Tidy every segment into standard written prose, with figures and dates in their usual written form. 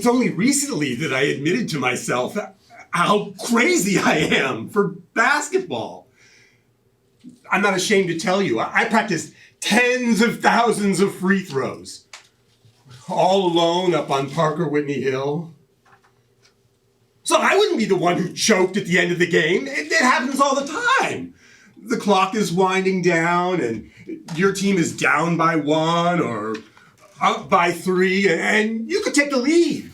It's only recently that I admitted to myself how crazy I am for basketball. I'm not ashamed to tell you, I practiced tens of thousands of free throws, all alone up on Parker Whitney Hill. So I wouldn't be the one who choked at the end of the game. It happens all the time. The clock is winding down and your team is down by 1 or up by 3, and you could take the lead.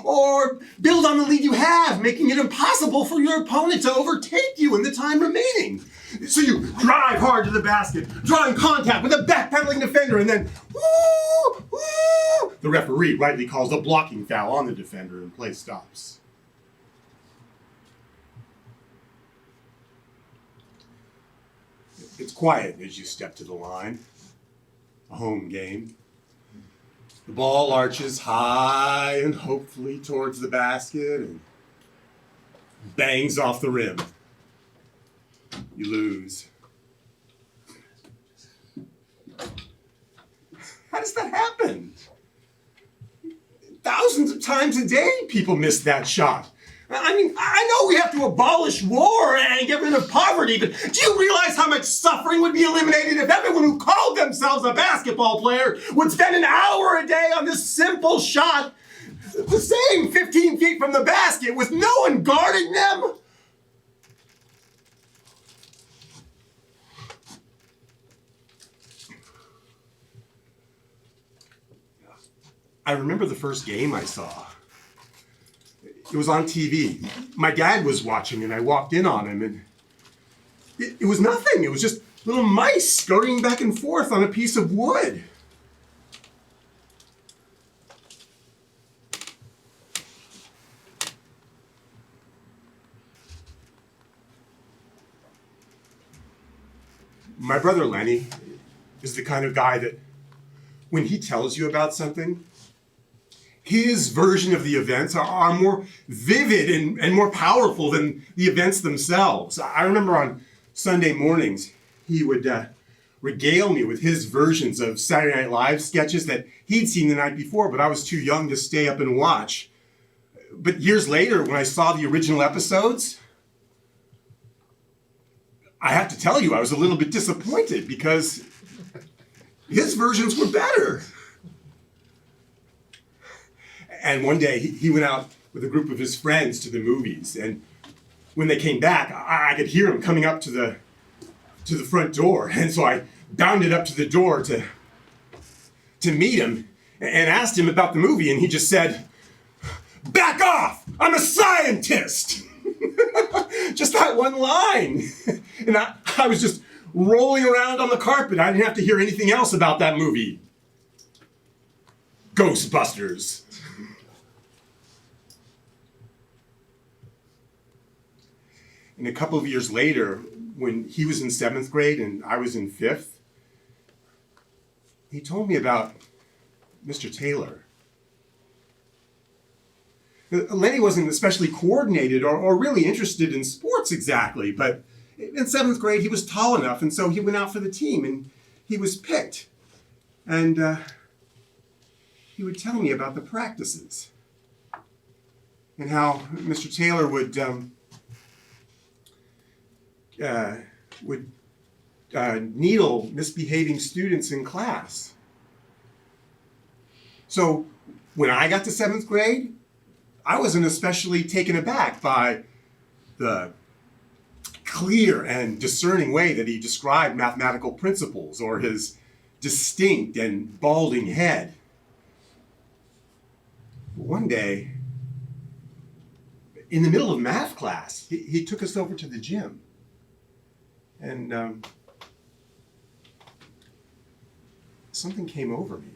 Or build on the lead you have, making it impossible for your opponent to overtake you in the time remaining. So you drive hard to the basket, drawing contact with a backpedaling defender, and then, woo, woo, the referee rightly calls a blocking foul on the defender and play stops. It's quiet as you step to the line. A home game. The ball arches high and hopefully towards the basket and bangs off the rim. You lose. How does that happen? Thousands of times a day people miss that shot. I mean, I know we have to abolish war and get rid of poverty, but do you realize how much suffering would be eliminated if everyone who called themselves a basketball player would spend an hour a day on this simple shot, the same 15 feet from the basket, with no one guarding them? I remember the first game I saw. It was on TV. My dad was watching, and I walked in on him, and it was nothing. It was just little mice scurrying back and forth on a piece of wood. My brother Lenny is the kind of guy that when he tells you about something, his version of the events are more vivid and more powerful than the events themselves. I remember on Sunday mornings, he would regale me with his versions of Saturday Night Live sketches that he'd seen the night before, but I was too young to stay up and watch. But years later, when I saw the original episodes, I have to tell you, I was a little bit disappointed because his versions were better. And one day he went out with a group of his friends to the movies, and when they came back, I could hear him coming up to the front door, and so I bounded up to the door to meet him and asked him about the movie, and he just said, "Back off! I'm a scientist!" Just that one line. And I was just rolling around on the carpet. I didn't have to hear anything else about that movie. Ghostbusters. And a couple of years later, when he was in 7th grade and I was in 5th, he told me about Mr. Taylor. Lenny wasn't especially coordinated or really interested in sports exactly, but in 7th grade he was tall enough, and so he went out for the team and he was picked. And he would tell me about the practices and how Mr. Taylor would needle misbehaving students in class. So when I got to 7th grade, I wasn't especially taken aback by the clear and discerning way that he described mathematical principles or his distinct and balding head. One day, in the middle of math class, he took us over to the gym. And something came over me.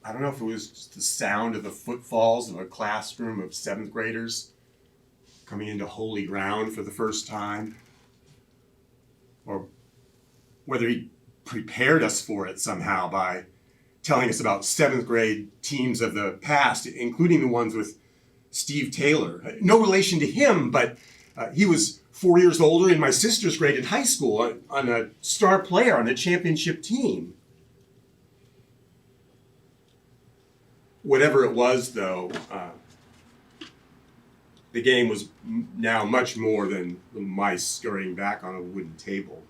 I don't know if it was just the sound of the footfalls of a classroom of 7th graders coming into holy ground for the first time, or whether he prepared us for it somehow by telling us about 7th grade teams of the past, including the ones with Steve Taylor. No relation to him, but he was 4 years older in my sister's grade in high school, on a star player on a championship team. Whatever it was, though, the game was now much more than the mice scurrying back on a wooden table.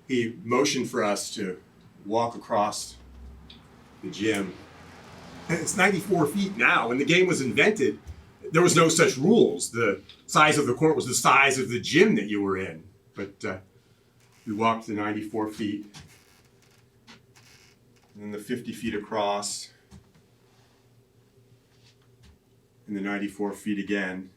He motioned for us to walk across the gym. It's 94 feet now. When the game was invented, there was no such rules. The size of the court was the size of the gym that you were in. But we walked the 94 feet, and then the 50 feet across, and the 94 feet again.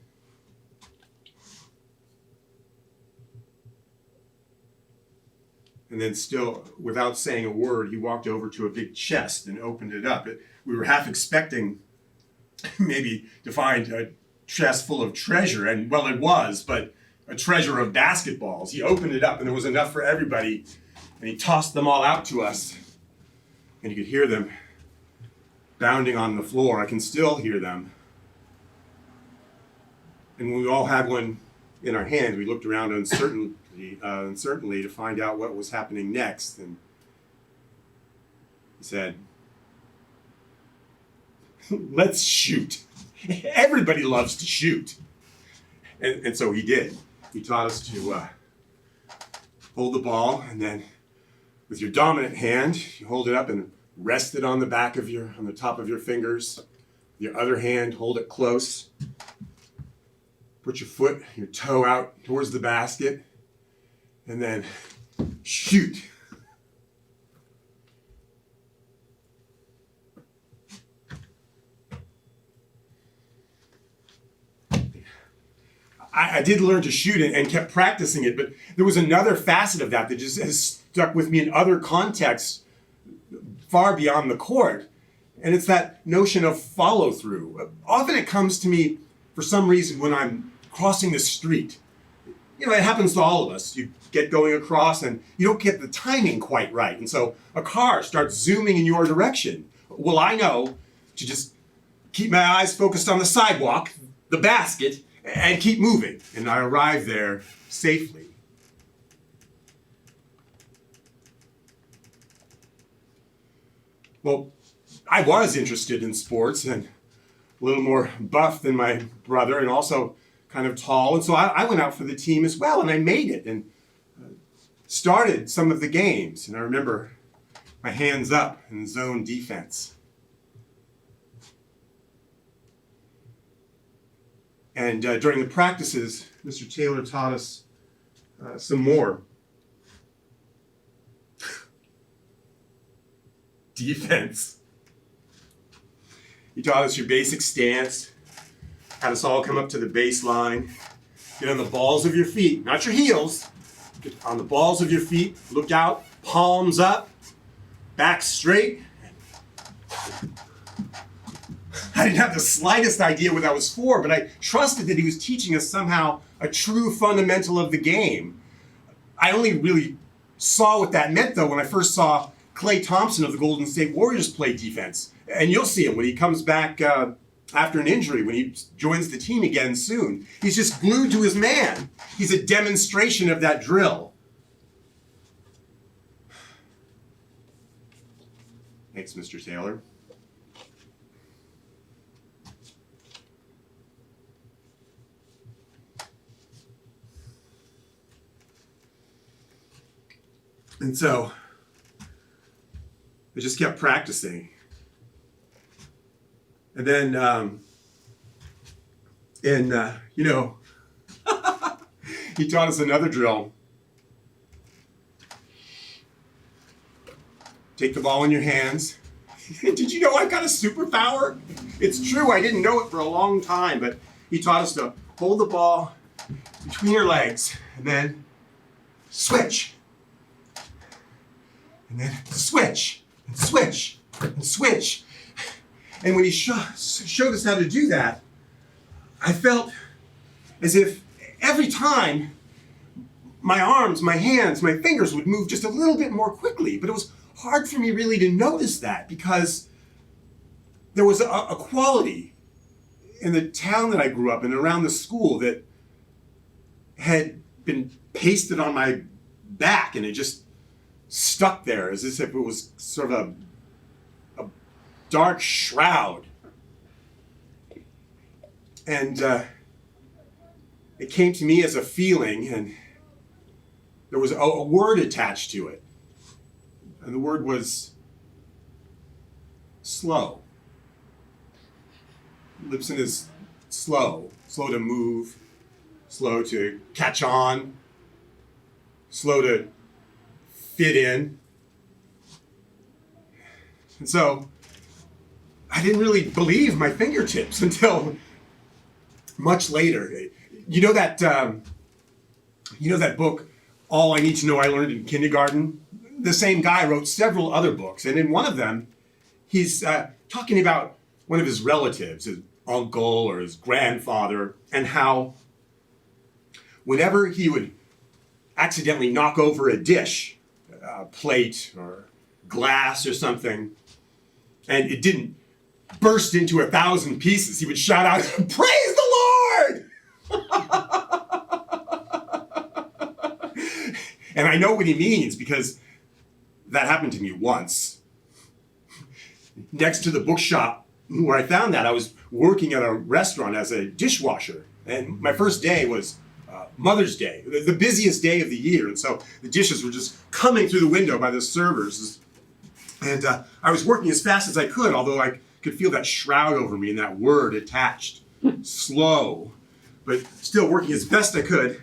And then still, without saying a word, he walked over to a big chest and opened it up. We were half expecting maybe to find a chest full of treasure, and well, it was, but a treasure of basketballs. He opened it up and there was enough for everybody, and he tossed them all out to us. And you could hear them bounding on the floor. I can still hear them. And when we all had one in our hand, we looked around uncertainly to find out what was happening next. And he said, "Let's shoot. Everybody loves to shoot." And so he did. He taught us to hold the ball, and then with your dominant hand, you hold it up and rest it on the top of your fingers. Your other hand, hold it close. Put your toe out towards the basket, and then shoot. I did learn to shoot it and kept practicing it, but there was another facet of that that just has stuck with me in other contexts far beyond the court. And it's that notion of follow through. Often it comes to me for some reason when I'm crossing the street. You know, it happens to all of us. You get going across and you don't get the timing quite right. And so a car starts zooming in your direction. Well, I know to just keep my eyes focused on the sidewalk, the basket, and keep moving. And I arrive there safely. Well, I was interested in sports and a little more buff than my brother and also kind of tall. And so I went out for the team as well, and I made it and started some of the games. And I remember my hands up in zone defense. And during the practices, Mr. Taylor taught us some more. Defense. He taught us your basic stance, had us all come up to the baseline, get on the balls of your feet, not your heels, get on the balls of your feet, look out, palms up, back straight. I didn't have the slightest idea what that was for, but I trusted that he was teaching us somehow a true fundamental of the game. I only really saw what that meant, though, when I first saw Klay Thompson of the Golden State Warriors play defense. And you'll see him when he comes back after an injury, when he joins the team again soon. He's just glued to his man. He's a demonstration of that drill. Thanks, Mr. Taylor. And so I just kept practicing. And then, he taught us another drill. Take the ball in your hands. Did you know I've got a superpower? It's true, I didn't know it for a long time, but he taught us to hold the ball between your legs and then switch. And then switch, and switch, and switch. And when he showed us how to do that, I felt as if every time my arms, my hands, my fingers would move just a little bit more quickly. But it was hard for me really to notice that because there was a quality in the town that I grew up in, around the school, that had been pasted on my back, and it just stuck there as if it was sort of a dark shroud. And it came to me as a feeling, and there was a word attached to it. And the word was slow. Lipson is slow to move, slow to catch on, slow to fit in. And so I didn't really believe my fingertips until much later. You know that book, All I Need to Know I Learned in Kindergarten? The same guy wrote several other books, and in one of them, he's talking about one of his relatives, his uncle or his grandfather, and how whenever he would accidentally knock over a dish, a plate or glass or something, and it didn't burst into 1,000 pieces, he would shout out, "Praise the Lord!" And I know what he means because that happened to me once. Next to the bookshop where I found that, I was working at a restaurant as a dishwasher. And my first day was Mother's Day, the busiest day of the year. And so the dishes were just coming through the window by the servers. And I was working as fast as I could, although I could feel that shroud over me and that word attached. Slow, but still working as best I could,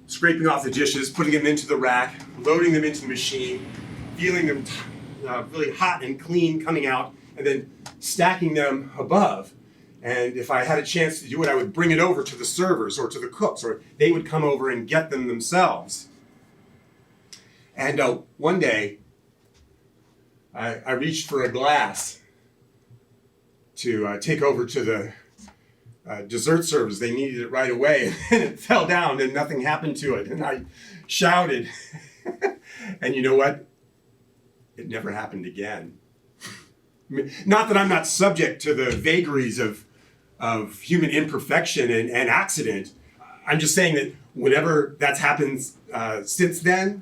scraping off the dishes, putting them into the rack, loading them into the machine, feeling them really hot and clean coming out, and then stacking them above. And if I had a chance to do it, I would bring it over to the servers or to the cooks, or they would come over and get them themselves. And one day, I reached for a glass to take over to the dessert service. They needed it right away, and it fell down, and nothing happened to it. And I shouted, and you know what? It never happened again. Not that I'm not subject to the vagaries of human imperfection and accident. I'm just saying that whenever that's happened since then,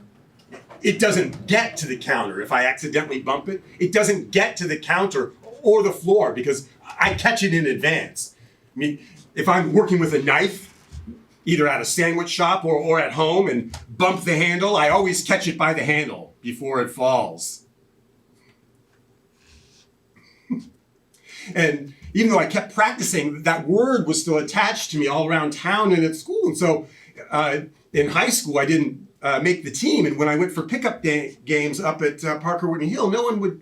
it doesn't get to the counter. If I accidentally bump it, it doesn't get to the counter or the floor because I catch it in advance. I mean, if I'm working with a knife, either at a sandwich shop or at home, and bump the handle, I always catch it by the handle before it falls. And even though I kept practicing, that word was still attached to me all around town and at school. And so in high school, I didn't make the team. And when I went for pickup games up at Parker Whitney Hill, no one would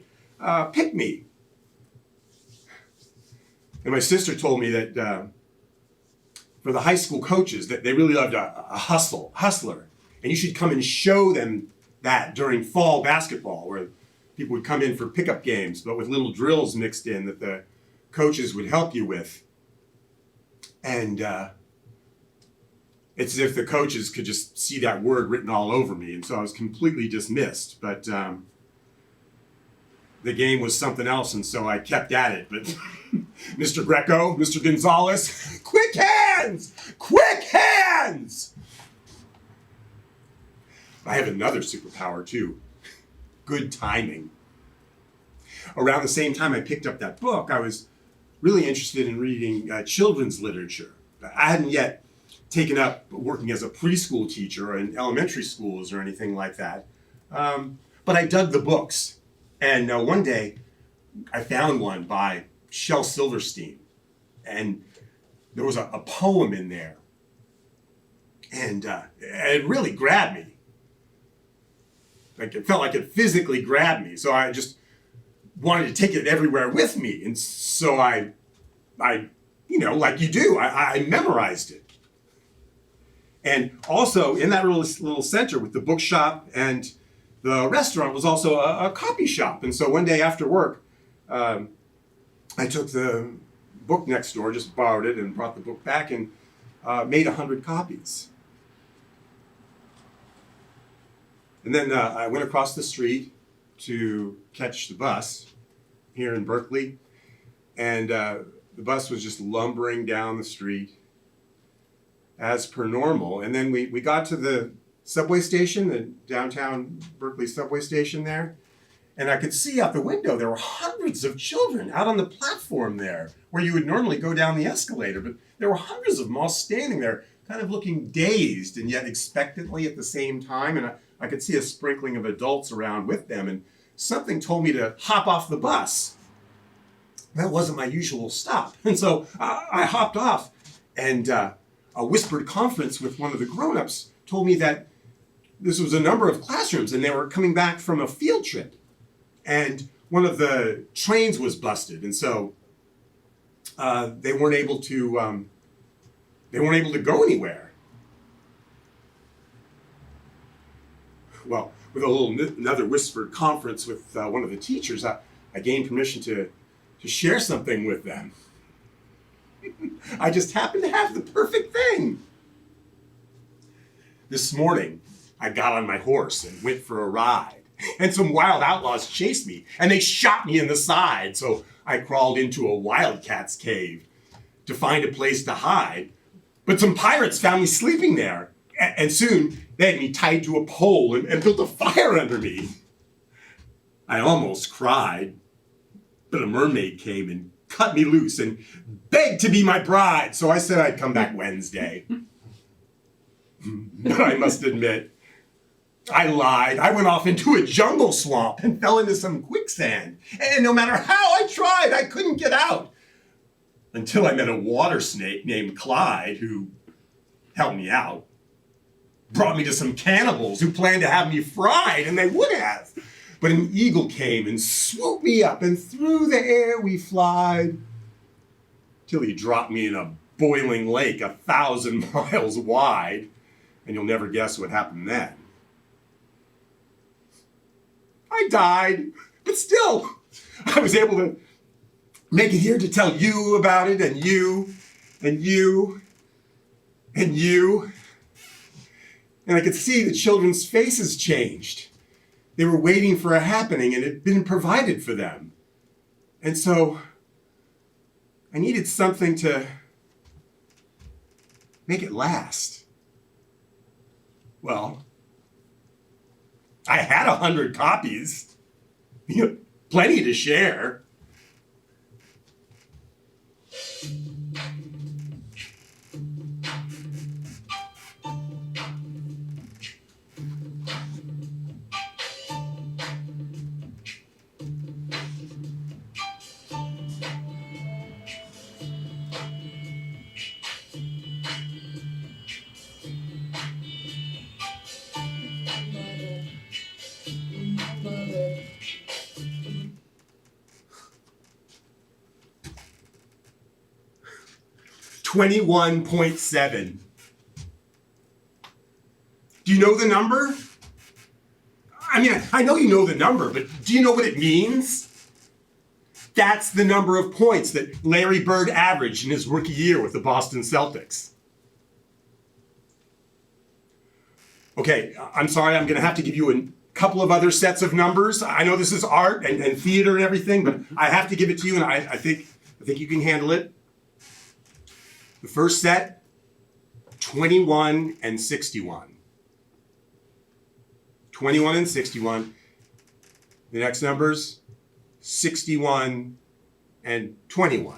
pick me. And my sister told me that for the high school coaches, that they really loved a hustler. And you should come and show them that during fall basketball, where people would come in for pickup games, but with little drills mixed in that the coaches would help you with. And it's as if the coaches could just see that word written all over me. And so I was completely dismissed. But the game was something else, and so I kept at it. But Mr. Greco, Mr. Gonzalez, quick hands! Quick hands! I have another superpower, too. Good timing. Around the same time I picked up that book, I was really interested in reading children's literature. I hadn't yet taken up working as a preschool teacher or in elementary schools or anything like that. But I dug the books. And one day, I found one by Shel Silverstein. And there was a poem in there. And it really grabbed me. Like it felt like it physically grabbed me. So I just wanted to take it everywhere with me. And so I like you do, I memorized it. And also in that little center with the bookshop and the restaurant was also a copy shop. And so one day after work, I took the book next door, just borrowed it and brought the book back and made 100 copies. And then I went across the street to catch the bus here in Berkeley. And the bus was just lumbering down the street as per normal. And then we got to the subway station, the downtown Berkeley subway station there. And I could see out the window there were hundreds of children out on the platform there where you would normally go down the escalator. But there were hundreds of them all standing there, kind of looking dazed and yet expectantly at the same time. And I could see a sprinkling of adults around with them. And something told me to hop off the bus. That wasn't my usual stop. And so I hopped off, and a whispered conference with one of the grown-ups told me that this was a number of classrooms and they were coming back from a field trip. And one of the trains was busted. And so they weren't able to go anywhere. Well, with another whispered conference with one of the teachers, I gained permission to share something with them. I just happened to have the perfect thing. This morning, I got on my horse and went for a ride. And some wild outlaws chased me, and they shot me in the side. So I crawled into a wildcat's cave to find a place to hide. But some pirates found me sleeping there. And soon, they had me tied to a pole and built a fire under me. I almost cried, but a mermaid came and cut me loose and begged to be my bride. So I said I'd come back Wednesday. But I must admit, I lied. I went off into a jungle swamp and fell into some quicksand. And no matter how I tried, I couldn't get out. Until I met a water snake named Clyde who helped me out. Brought me to some cannibals who planned to have me fried, and they would have. But an eagle came and swooped me up, and through the air we flied till he dropped me in a boiling lake 1,000 miles wide, and you'll never guess what happened then. I died, but still, I was able to make it here to tell you about it, and you, and you, and you. And I could see the children's faces changed. They were waiting for a happening, and it had been provided for them. And so I needed something to make it last. Well, I had 100 copies, plenty to share. $21.7. Do you know the number? I mean, I know you know the number, but do you know what it means? That's the number of points that Larry Bird averaged in his rookie year with the Boston Celtics. Okay, I'm sorry, I'm going to have to give you a couple of other sets of numbers. I know this is art and theater and everything, but I have to give it to you, and I think you can handle it. The first set, 21 and 61. 21 and 61. The next numbers, 61 and 21.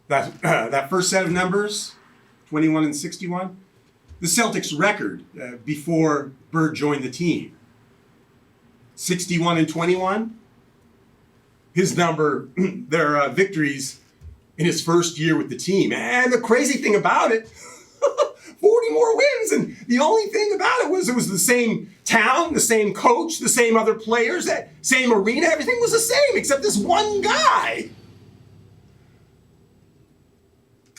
That first set of numbers, 21 and 61, the Celtics record before Bird joined the team, 61 and 21. His number, their victories in his first year with the team. And the crazy thing about it, 40 more wins. And the only thing about it was the same town, the same coach, the same other players, that same arena. Everything was the same except this one guy.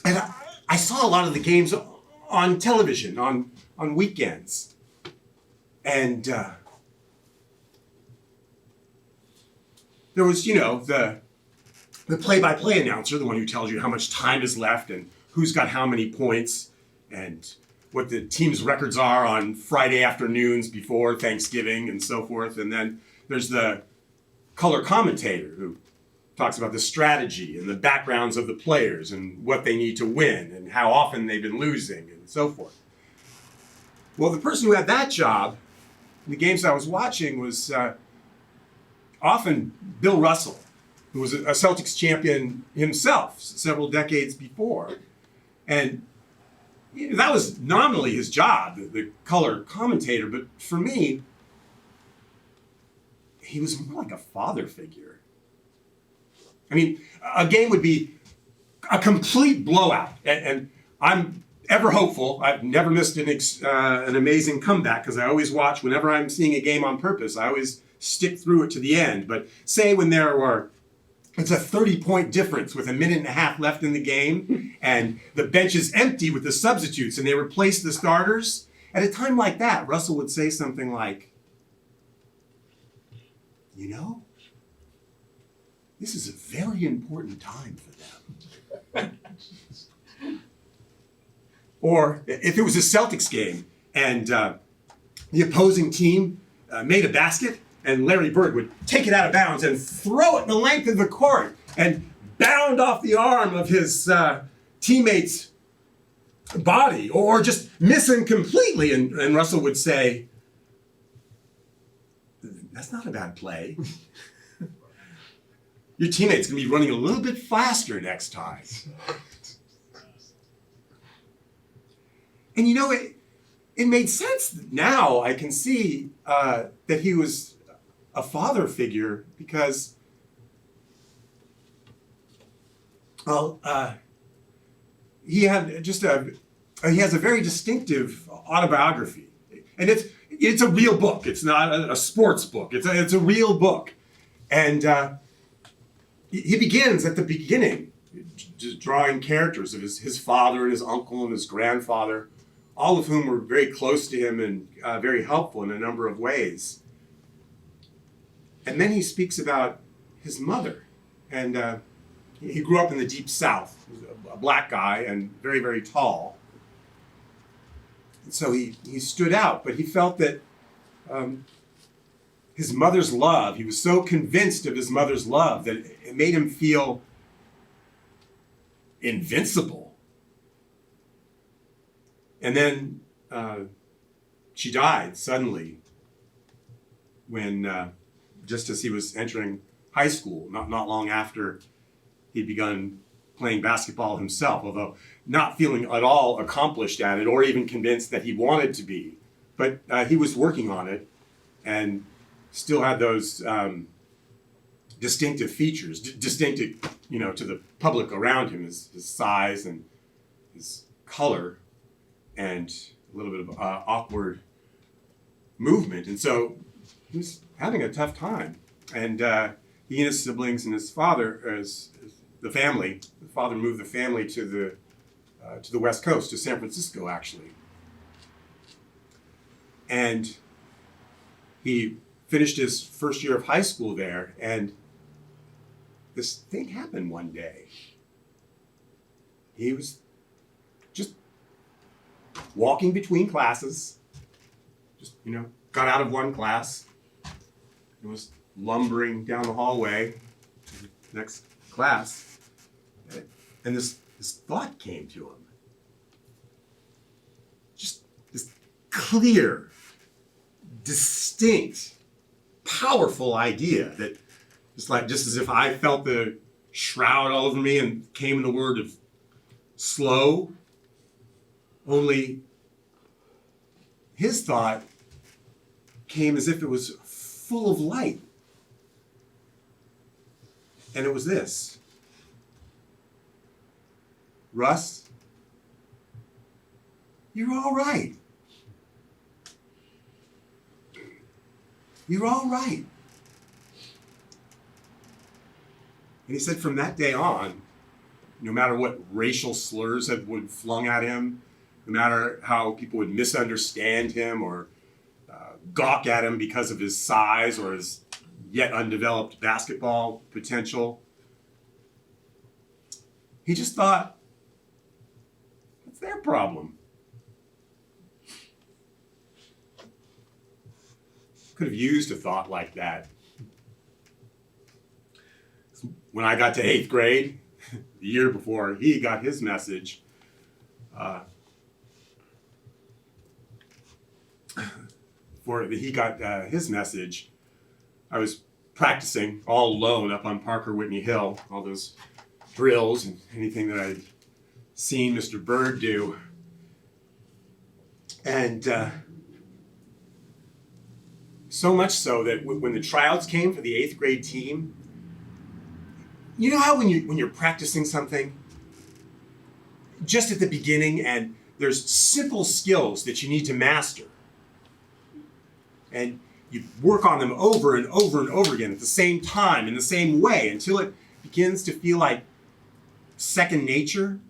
And I saw a lot of the games on television, on weekends. And there was, the play-by-play announcer, the one who tells you how much time is left and who's got how many points and what the team's records are on Friday afternoons before Thanksgiving and so forth. And then there's the color commentator who talks about the strategy and the backgrounds of the players and what they need to win and how often they've been losing and so forth. Well, the person who had that job in the games I was watching was often Bill Russell, who was a Celtics champion himself several decades before. And that was nominally his job, the color commentator, but for me, he was more like a father figure. I mean, a game would be a complete blowout, and I'm ever hopeful. I've never missed an amazing comeback because I always watch, whenever I'm seeing a game on purpose, I always stick through it to the end. But say when it's a 30-point difference with a minute and a half left in the game, and the bench is empty with the substitutes, and they replace the starters. At a time like that, Russell would say something like, this is a very important time for them. Or if it was a Celtics game, and the opposing team made a basket, and Larry Bird would take it out of bounds and throw it the length of the court and bound off the arm of his teammate's body, or just miss him completely. And Russell would say, that's not a bad play. Your teammate's going to be running a little bit faster next time. And it made sense. Now I can see that he was a father figure because, he has a very distinctive autobiography, and it's a real book. It's not a sports book. It's a real book, and he begins at the beginning, just drawing characters of his father and his uncle and his grandfather, all of whom were very close to him and very helpful in a number of ways. And then he speaks about his mother. And he grew up in the Deep South. He was a black guy and very, very tall. And so he stood out, but he felt that his mother's love, he was so convinced of his mother's love that it made him feel invincible. And then she died suddenly when, just as he was entering high school, not long after he'd begun playing basketball himself, although not feeling at all accomplished at it or even convinced that he wanted to be. But he was working on it and still had those distinctive features, distinctive, to the public around him, his size and his color and a little bit of awkward movement. And so he was having a tough time. And he and his siblings and his father, the father moved the family to the West Coast, to San Francisco, actually. And he finished his first year of high school there, and this thing happened one day. He was just walking between classes, got out of one class, and was lumbering down the hallway to the next class, and this thought came to him. Just this clear, distinct, powerful idea that just as if I felt the shroud all over me and came in the word of slow, only his thought came as if it was full of light. And it was this: Russ, you're all right. You're all right. And he said from that day on, no matter what racial slurs would flung at him, no matter how people would misunderstand him or gawk at him because of his size or his yet undeveloped basketball potential, he just thought, what's their problem? Could have used a thought like that. When I got to 8th grade, the year before he got his message, I was practicing all alone up on Parker Whitney Hill, all those drills and anything that I'd seen Mr. Bird do. And so much so that when the tryouts came for the 8th grade team, you know how when you're practicing something, just at the beginning, and there's simple skills that you need to master, and you work on them over and over and over again at the same time, in the same way, until it begins to feel like second nature.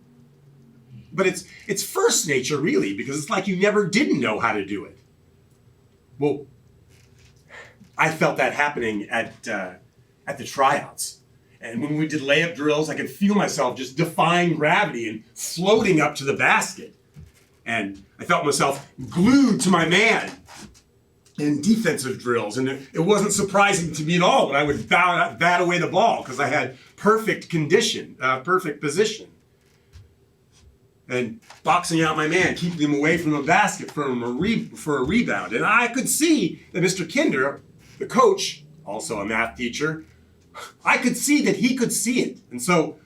But it's first nature, really, because it's like you never didn't know how to do it. Well, I felt that happening at the tryouts. And when we did layup drills, I could feel myself just defying gravity and floating up to the basket. And I felt myself glued to my man in defensive drills. And it wasn't surprising to me at all when I would bat away the ball, because I had perfect condition, perfect position. And boxing out my man, keeping him away from the basket for a rebound. And I could see that Mr. Kinder, the coach, also a math teacher, I could see that he could see it. And so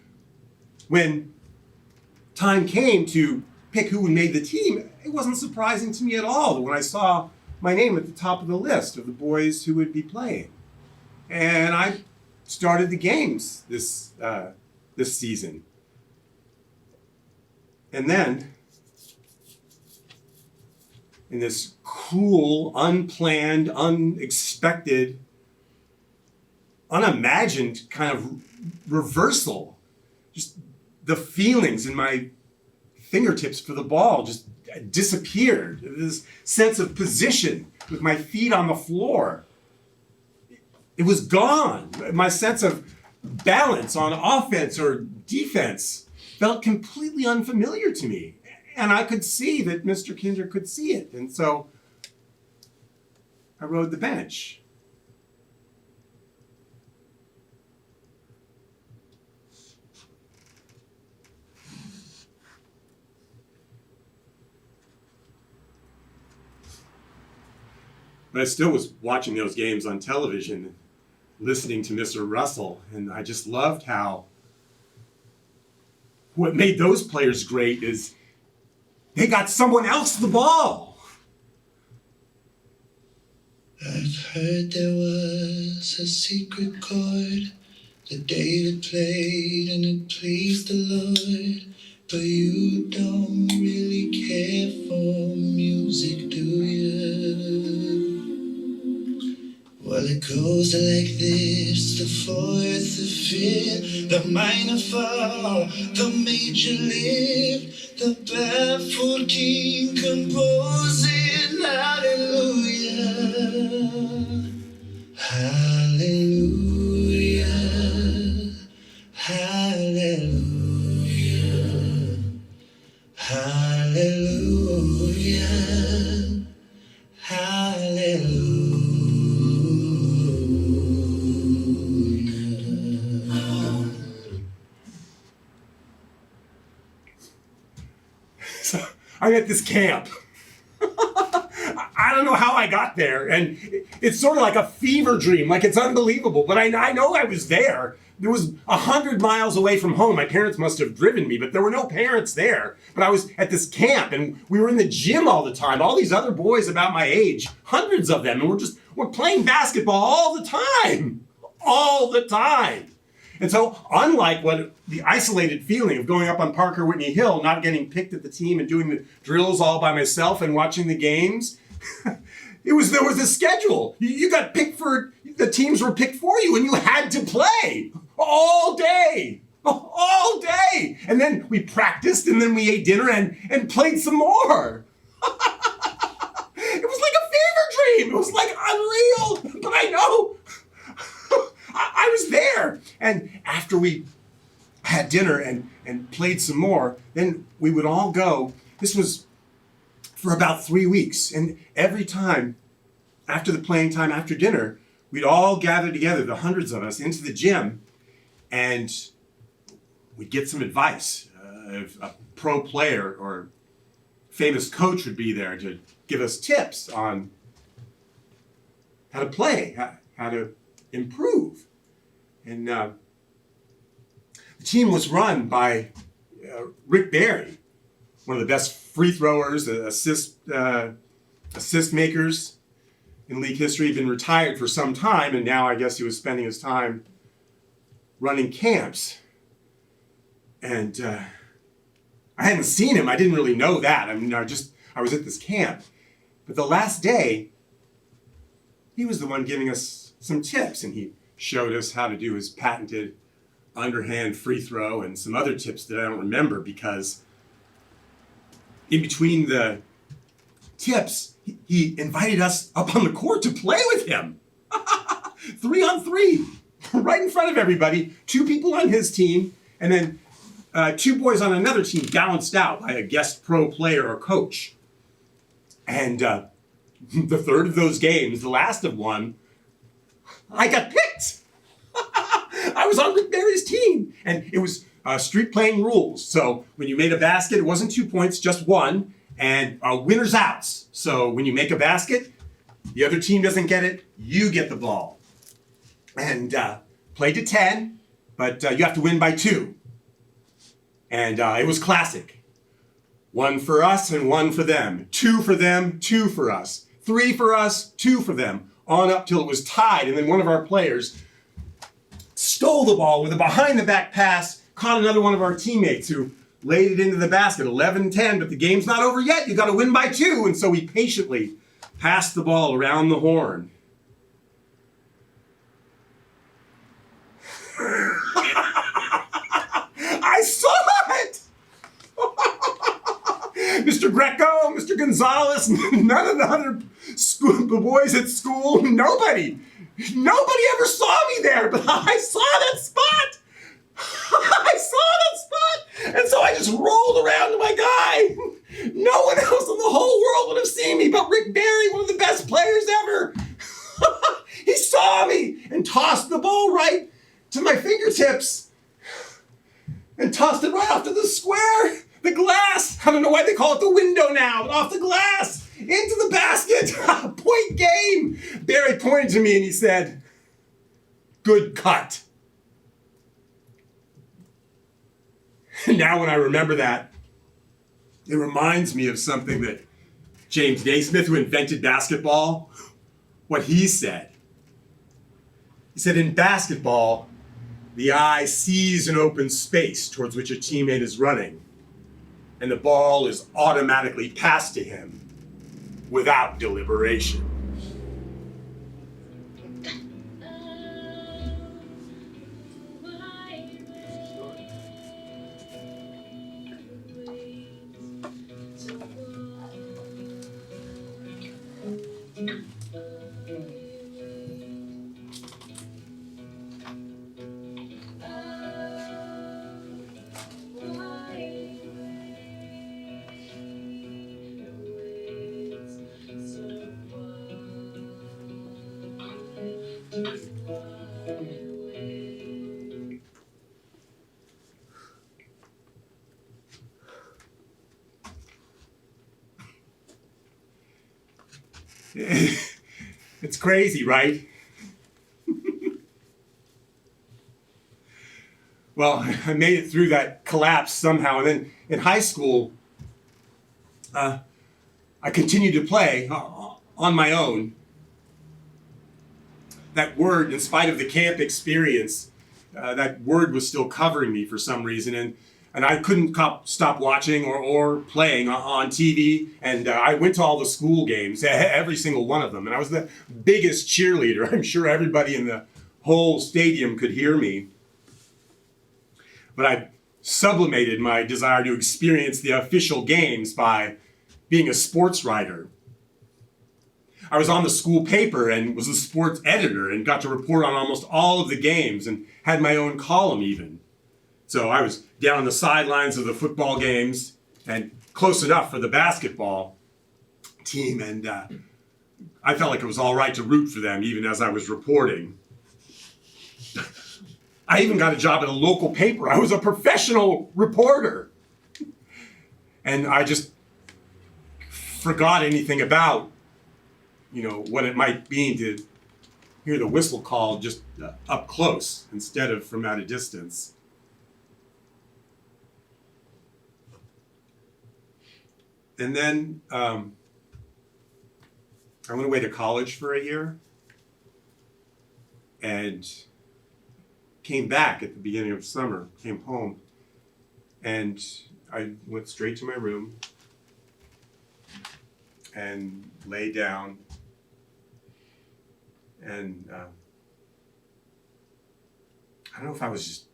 when time came to pick who made the team, it wasn't surprising to me at all when I saw my name at the top of the list of the boys who would be playing. And I started the games this season. And then, in this cool, unplanned, unexpected, unimagined kind of reversal. Just the feelings in my fingertips for the ball just disappeared. This sense of position with my feet on the floor. It was gone. My sense of balance on offense or defense felt completely unfamiliar to me. And I could see that Mr. Kinder could see it. And so I rode the bench. But I still was watching those games on television, listening to Mr. Russell, and I just loved how what made those players great is they got someone else the ball. I've heard there was a secret chord that David played and it pleased the Lord. But you don't really care for music, do you? Well, it goes like this: the fourth, the fifth, the minor fall, the major lift, the baffled king composing hallelujah, hallelujah, hallelujah, hallelujah, hallelujah. So I'm at this camp. I don't know how I got there, and it's sort of like a fever dream, like it's unbelievable, but I know I was there. It was 100 miles away from home. My parents must have driven me, but there were no parents there. But I was at this camp, and we were in the gym all the time. All these other boys about my age, hundreds of them, and we're playing basketball all the time. All the time. And so, unlike the isolated feeling of going up on Parker Whitney Hill, not getting picked at the team and doing the drills all by myself and watching the games, there was a schedule. You got picked the teams were picked for you, and you had to play all day. And then we practiced, and then we ate dinner and played some more. It was like a fever dream. It was like unreal, but I know. I was there. And after we had dinner and played some more, then we would all go. This was for about 3 weeks. And every time, after the playing time, after dinner, we'd all gather together, the hundreds of us, into the gym, and we'd get some advice. If a pro player or famous coach would be there to give us tips on how to play, how to improve. And the team was run by Rick Barry, one of the best free throwers, assist makers in league history. He'd been retired for some time, and now I guess he was spending his time running camps. And I hadn't seen him. I didn't really know that. I mean, I was at this camp. But the last day, he was the one giving us some tips, and he showed us how to do his patented underhand free throw and some other tips that I don't remember, because in between the tips, he invited us up on the court to play with him. 3-on-3, right in front of everybody. 2 people on his team, and then 2 boys on another team, balanced out by a guest pro player or coach. And the third of those games, the last of one, I got picked. I was on Rick Barry's team, and it was street playing rules. So when you made a basket, it wasn't 2 points, just 1, and winners outs. So when you make a basket, the other team doesn't get it, you get the ball. And played to 10, but you have to win by 2. And it was classic. 1 for us and 1 for them. 2 for them, 2 for us. 3 for us, 2 for them. On up till it was tied, and then one of our players stole the ball with a behind-the-back pass, caught another one of our teammates who laid it into the basket, 11-10, but the game's not over yet. You got to win by 2, and so we patiently passed the ball around the horn. I saw it! Mr. Greco, Mr. Gonzalez, none of the other the boys at school, nobody ever saw me there, but I saw that spot. I saw that spot. And so I just rolled around to my guy. No one else in the whole world would have seen me but Rick Barry, one of the best players ever. He saw me and tossed the ball right to my fingertips and tossed it right off to the square, the glass. I don't know why they call it the window now, but off the glass, into the basket. Point game. Barry pointed to me and he said, "Good cut." And now when I remember that, it reminds me of something that James Naismith, who invented basketball, what he said. He said, in basketball, the eye sees an open space towards which a teammate is running, and the ball is automatically passed to him without deliberation. It's crazy, right? Well, I made it through that collapse somehow, and then in high school, I continued to play on my own. That word, in spite of the camp experience, that word was still covering me for some reason, and I couldn't stop watching or playing on TV, and I went to all the school games, every single one of them, and I was the biggest cheerleader. I'm sure everybody in the whole stadium could hear me. But I sublimated my desire to experience the official games by being a sports writer. I was on the school paper and was a sports editor and got to report on almost all of the games and had my own column even. So I was down on the sidelines of the football games and close enough for the basketball team, and I felt like it was all right to root for them even as I was reporting. I even got a job at a local paper. I was a professional reporter. And I just forgot anything about, what it might mean to hear the whistle call just up close instead of from at a distance. And then I went away to college for a year and came back at the beginning of summer, came home, and I went straight to my room and lay down, and I don't know if I was just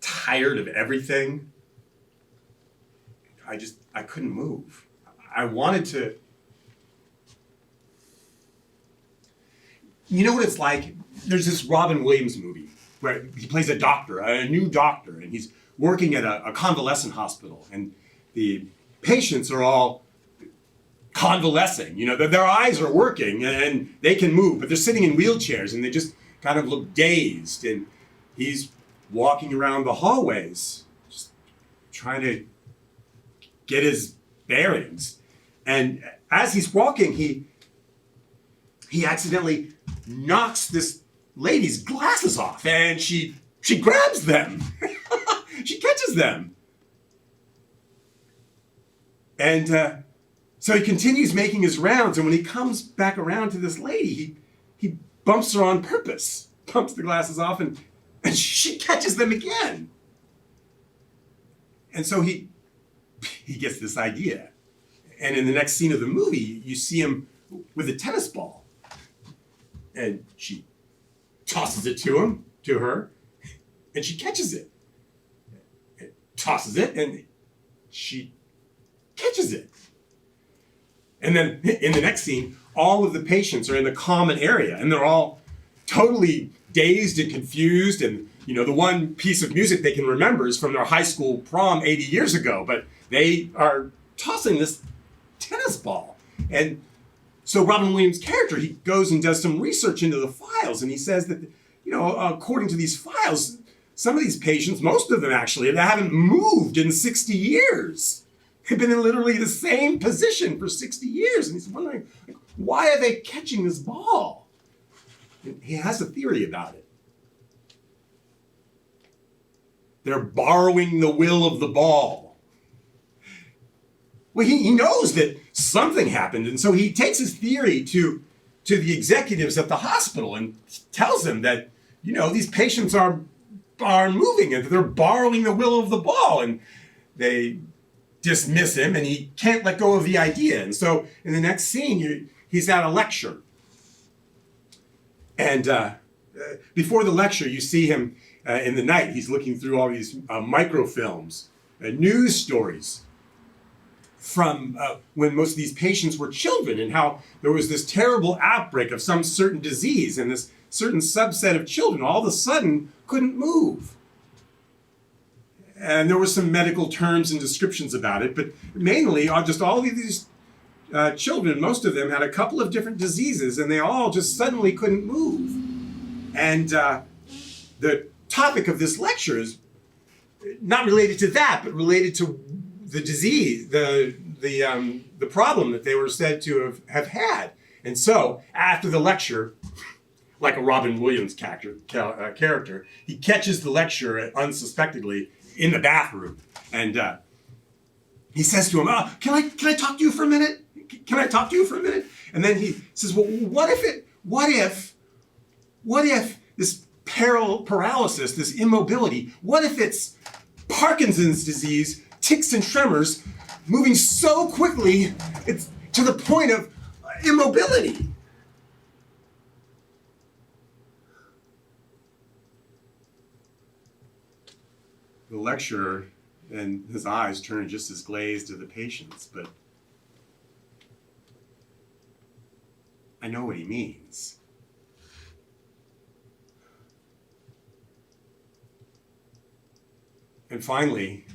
tired of everything. I couldn't move. I wanted to, you know what it's like? There's this Robin Williams movie where he plays a doctor, a new doctor, and he's working at a convalescent hospital, and the patients are all convalescing. Their eyes are working and they can move, but they're sitting in wheelchairs and they just kind of look dazed, and he's walking around the hallways just trying to get his bearings. And as he's walking, he accidentally knocks this lady's glasses off, and she grabs them. She catches them. And so he continues making his rounds, and when he comes back around to this lady, he bumps her on purpose, bumps the glasses off, and she catches them again. And so he gets this idea. And in the next scene of the movie, you see him with a tennis ball. And she tosses it to her, and she catches it. Tosses it, and she catches it. And then in the next scene, all of the patients are in the common area, and they're all totally dazed and confused. And the one piece of music they can remember is from their high school prom 80 years ago, but they are tossing this tennis ball. And so Robin Williams' character, he goes and does some research into the files, and he says that, according to these files, some of these patients, most of them actually, they haven't moved in 60 years. They've been in literally the same position for 60 years. And he's wondering, why are they catching this ball? And he has a theory about it. They're borrowing the will of the ball. Well, he knows that something happened, and so he takes his theory to the executives at the hospital and tells them that, these patients are moving and they're borrowing the will of the ball, and they dismiss him, and he can't let go of the idea. And so in the next scene, he's at a lecture. And before the lecture, you see him in the night. He's looking through all these microfilms, news stories from when most of these patients were children, and how there was this terrible outbreak of some certain disease, and this certain subset of children all of a sudden couldn't move. And there were some medical terms and descriptions about it, but mainly just all of these children, most of them had a couple of different diseases, and they all just suddenly couldn't move. And the topic of this lecture is not related to that, but related to the disease, the problem that they were said to have had. And so after the lecture, like a Robin Williams character, he catches the lecturer unsuspectingly in the bathroom, and he says to him, can I talk to you for a minute? Can I talk to you for a minute? And then he says, well, what if this paralysis, this immobility, what if it's Parkinson's disease, tics and tremors, moving so quickly, it's to the point of immobility? The lecturer and his eyes turn just as glazed to the patients, but I know what he means. And finally,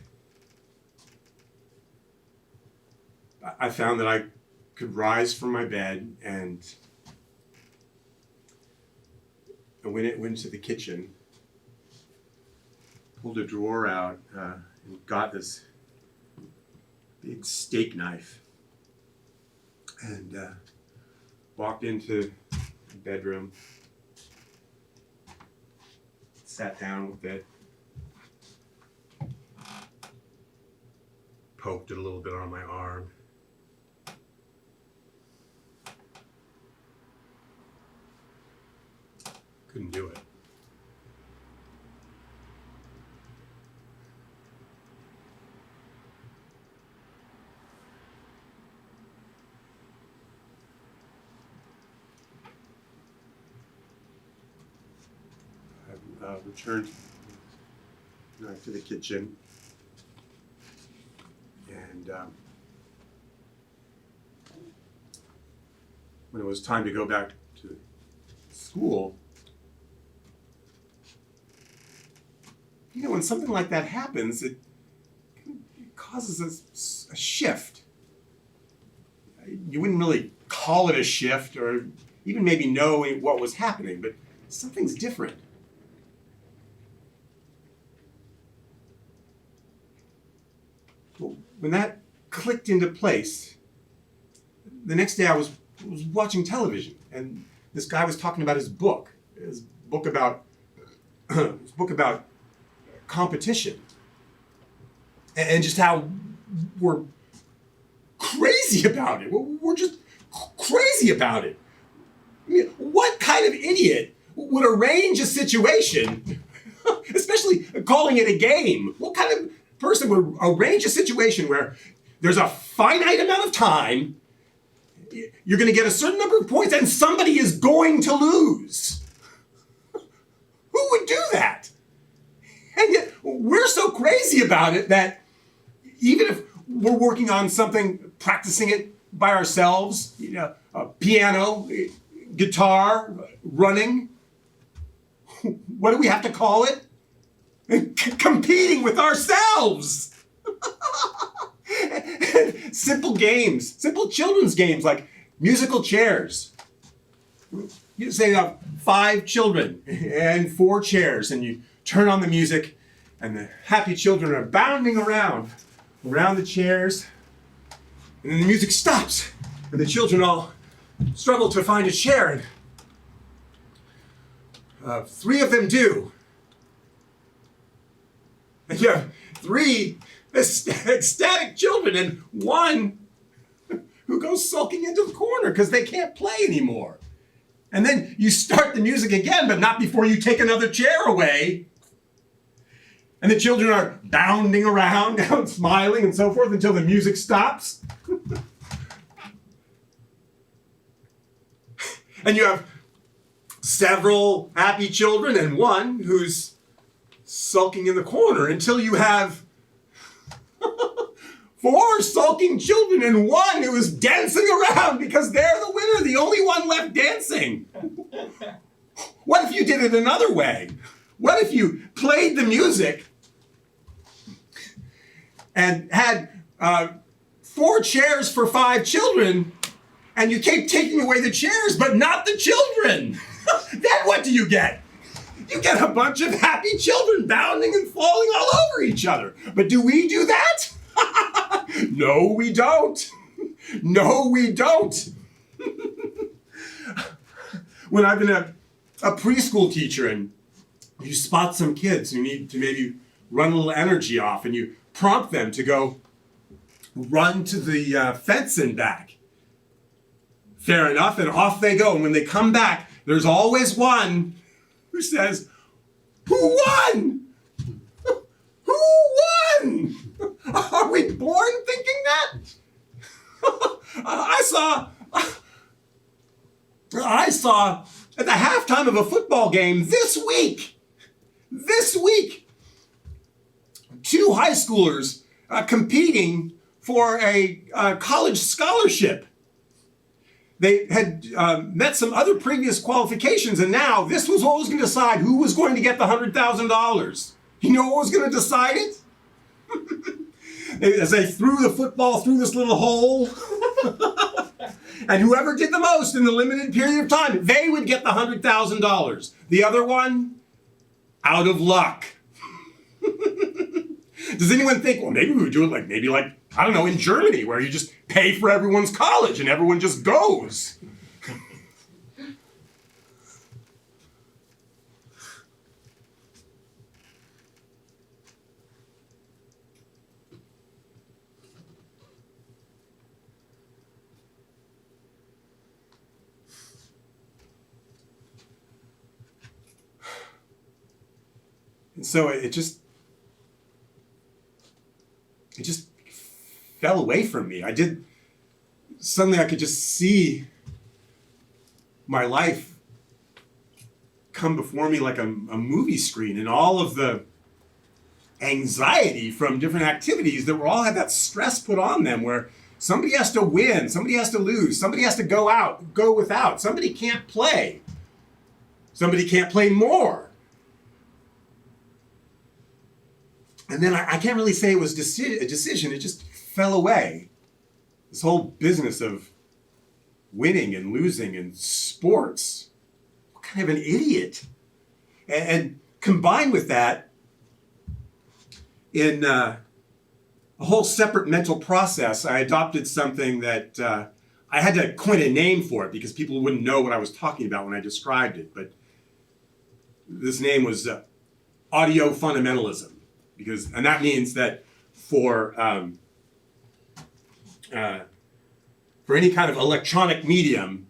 I found that I could rise from my bed, and I went to the kitchen, pulled a drawer out, and got this big steak knife, and walked into the bedroom, sat down with it, poked it a little bit on my arm. Couldn't do it. I returned to the kitchen, and when it was time to go back to school, when something like that happens, it causes a shift. You wouldn't really call it a shift, or even maybe know what was happening, but something's different. Well, when that clicked into place, the next day I was watching television, and this guy was talking about his book about competition, and just how we're crazy about it. We're just crazy about it. I mean, what kind of idiot would arrange a situation, especially calling it a game? What kind of person would arrange a situation where there's a finite amount of time, you're going to get a certain number of points, and somebody is going to lose? Who would do that? crazy about it that even if we're working on something, practicing it by ourselves, piano, guitar, running, what do we have to call it? Competing with ourselves. Simple games, simple children's games like musical chairs. You say 5 children and 4 chairs, and you turn on the music, and the happy children are bounding around the chairs, and then the music stops, and the children all struggle to find a chair, and 3 of them do. And you have 3 ecstatic children and 1 who goes sulking into the corner because they can't play anymore. And then you start the music again, but not before you take another chair away. And the children are bounding around, smiling and so forth until the music stops. And you have several happy children and 1 who's sulking in the corner until you have 4 sulking children and 1 who is dancing around because they're the winner, the only one left dancing. What if you did it another way? What if you played the music and had 4 chairs for 5 children, and you keep taking away the chairs, but not the children? Then what do you get? You get a bunch of happy children bounding and falling all over each other. But do we do that? No, we don't. No, we don't. When I've been a preschool teacher and you spot some kids who need to maybe run a little energy off, and you prompt them to go run to the fence and back. Fair enough, and off they go. And when they come back, there's always one who says, "Who won? Who won?" Are we born thinking that? I saw at the halftime of a football game this week, 2 high schoolers competing for a college scholarship. They had met some other previous qualifications, and now this was what was going to decide who was going to get the $100,000. You know what was going to decide it? As they threw the football through this little hole, and whoever did the most in the limited period of time, they would get the $100,000. The other one, out of luck. Does anyone think, well, maybe we would do it like, I don't know, in Germany, where you just pay for everyone's college and everyone just goes? And so it just fell away from me. Suddenly I could just see my life come before me like a movie screen, and all of the anxiety from different activities that all had that stress put on them, where somebody has to win, somebody has to lose, somebody has to go without, somebody can't play more. And then I can't really say it was a decision, it just fell away. This whole business of winning and losing in sports. What kind of an idiot? And combined with that, in a whole separate mental process, I adopted something that I had to coin a name for it because people wouldn't know what I was talking about when I described it. But this name was audio fundamentalism. And that means that for any kind of electronic medium,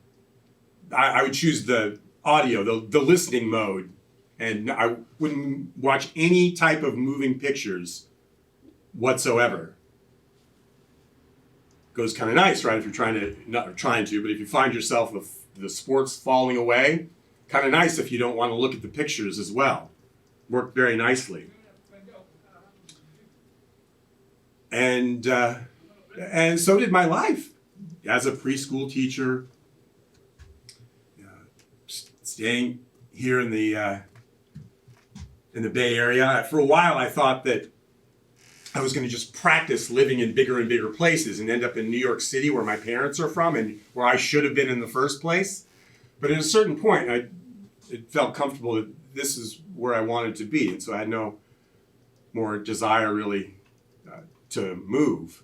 I would choose the audio, the listening mode, and I wouldn't watch any type of moving pictures whatsoever. Goes kind of nice, right? If you're not trying to, but if you find yourself with the sports falling away, kind of nice if you don't want to look at the pictures as well. Worked very nicely. And so did my life as a preschool teacher, staying here in the Bay Area. For a while, I thought that I was going to just practice living in bigger and bigger places and end up in New York City, where my parents are from and where I should have been in the first place. But at a certain point, it felt comfortable that this is where I wanted to be, and so I had no more desire really to move.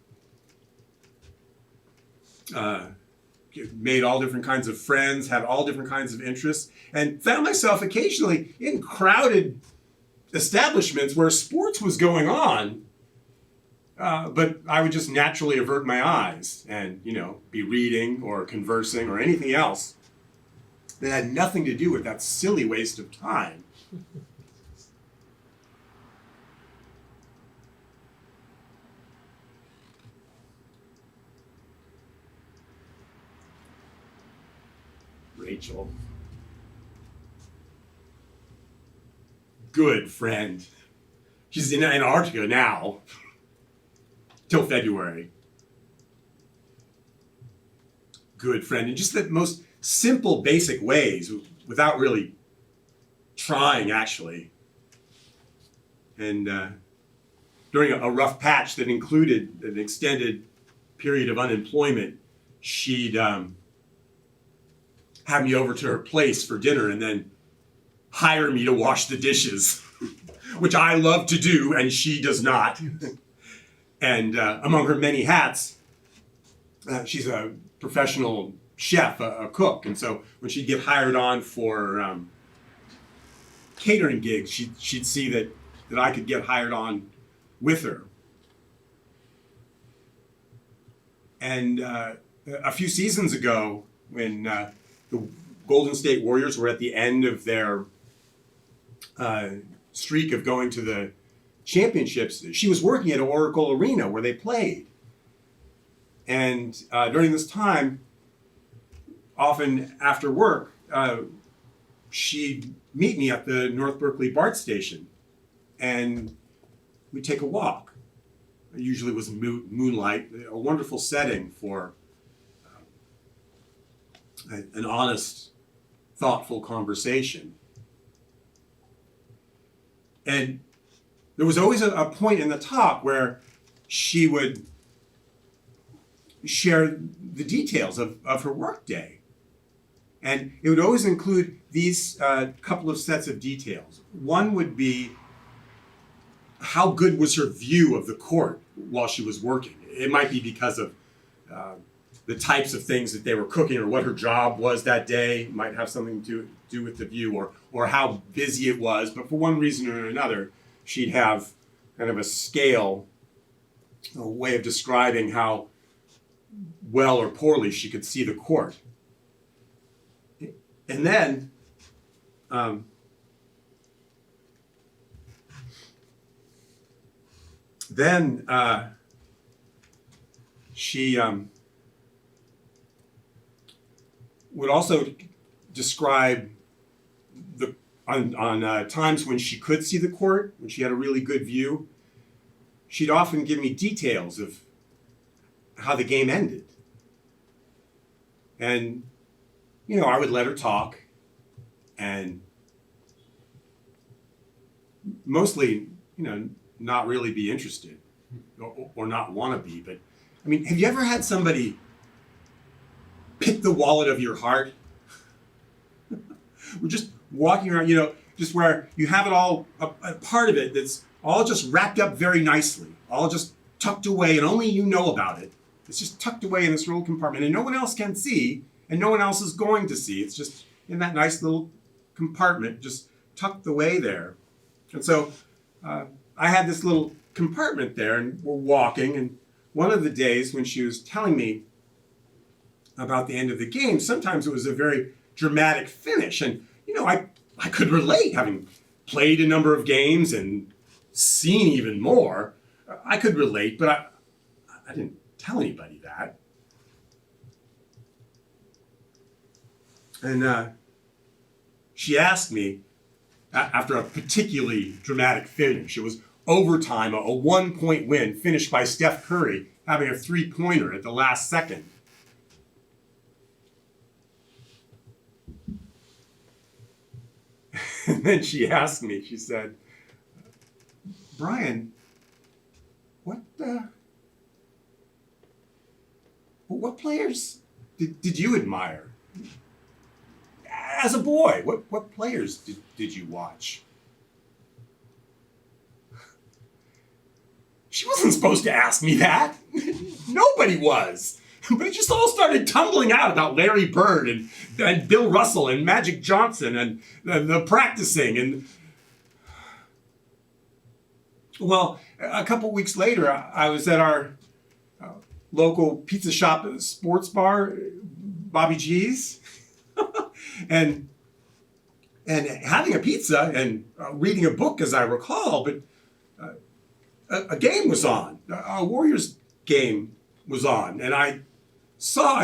Made all different kinds of friends, had all different kinds of interests, and found myself occasionally in crowded establishments where sports was going on, but I would just naturally avert my eyes and, be reading or conversing or anything else that had nothing to do with that silly waste of time. Rachel. Good friend. She's in Antarctica now. Till February. Good friend. In just the most simple, basic ways, without really trying, actually. And during a rough patch that included an extended period of unemployment, she'd have me over to her place for dinner and then hire me to wash the dishes, which I love to do and she does not. And among her many hats, she's a professional chef, a cook. And so when she'd get hired on for catering gigs, she'd see that I could get hired on with her. And a few seasons ago, when the Golden State Warriors were at the end of their streak of going to the championships, she was working at Oracle Arena where they played. And during this time, often after work, she'd meet me at the North Berkeley BART station, and we'd take a walk. It usually was moonlight, a wonderful setting for an honest, thoughtful conversation. And there was always a point in the talk where she would share the details of her workday. And it would always include these couple of sets of details. One would be how good was her view of the court while she was working. It might be because of the types of things that they were cooking or what her job was that day. It might have something to do with the view or how busy it was. But for one reason or another, she'd have kind of a scale, a way of describing how well or poorly she could see the court. And then she would also describe on times when she could see the court, when she had a really good view. She'd often give me details of how the game ended. And, I would let her talk and mostly, not really be interested or not want to be. But, have you ever had somebody pick the wallet of your heart? We're just walking around, just where you have it all, a part of it that's all just wrapped up very nicely, all just tucked away, and only you know about it. It's just tucked away in this little compartment, and no one else can see, and no one else is going to see. It's just in that nice little compartment, just tucked away there. And so I had this little compartment there, and we're walking, and one of the days when she was telling me about the end of the game, sometimes it was a very dramatic finish. And, I could relate, having played a number of games and seen even more. I could relate, but I didn't tell anybody that. And she asked me, after a particularly dramatic finish, it was overtime, a 1-point win finished by Steph Curry having a 3-pointer at the last second. And then she asked me, she said, Brian, what players did you admire? As a boy, what players did you watch? She wasn't supposed to ask me that. Nobody was. But it just all started tumbling out about Larry Bird and Bill Russell and Magic Johnson and the practicing. And well, a couple weeks later, I was at our local pizza shop sports bar, Bobby G's, and having a pizza and reading a book, as I recall. But a game was on. A Warriors game was on, and I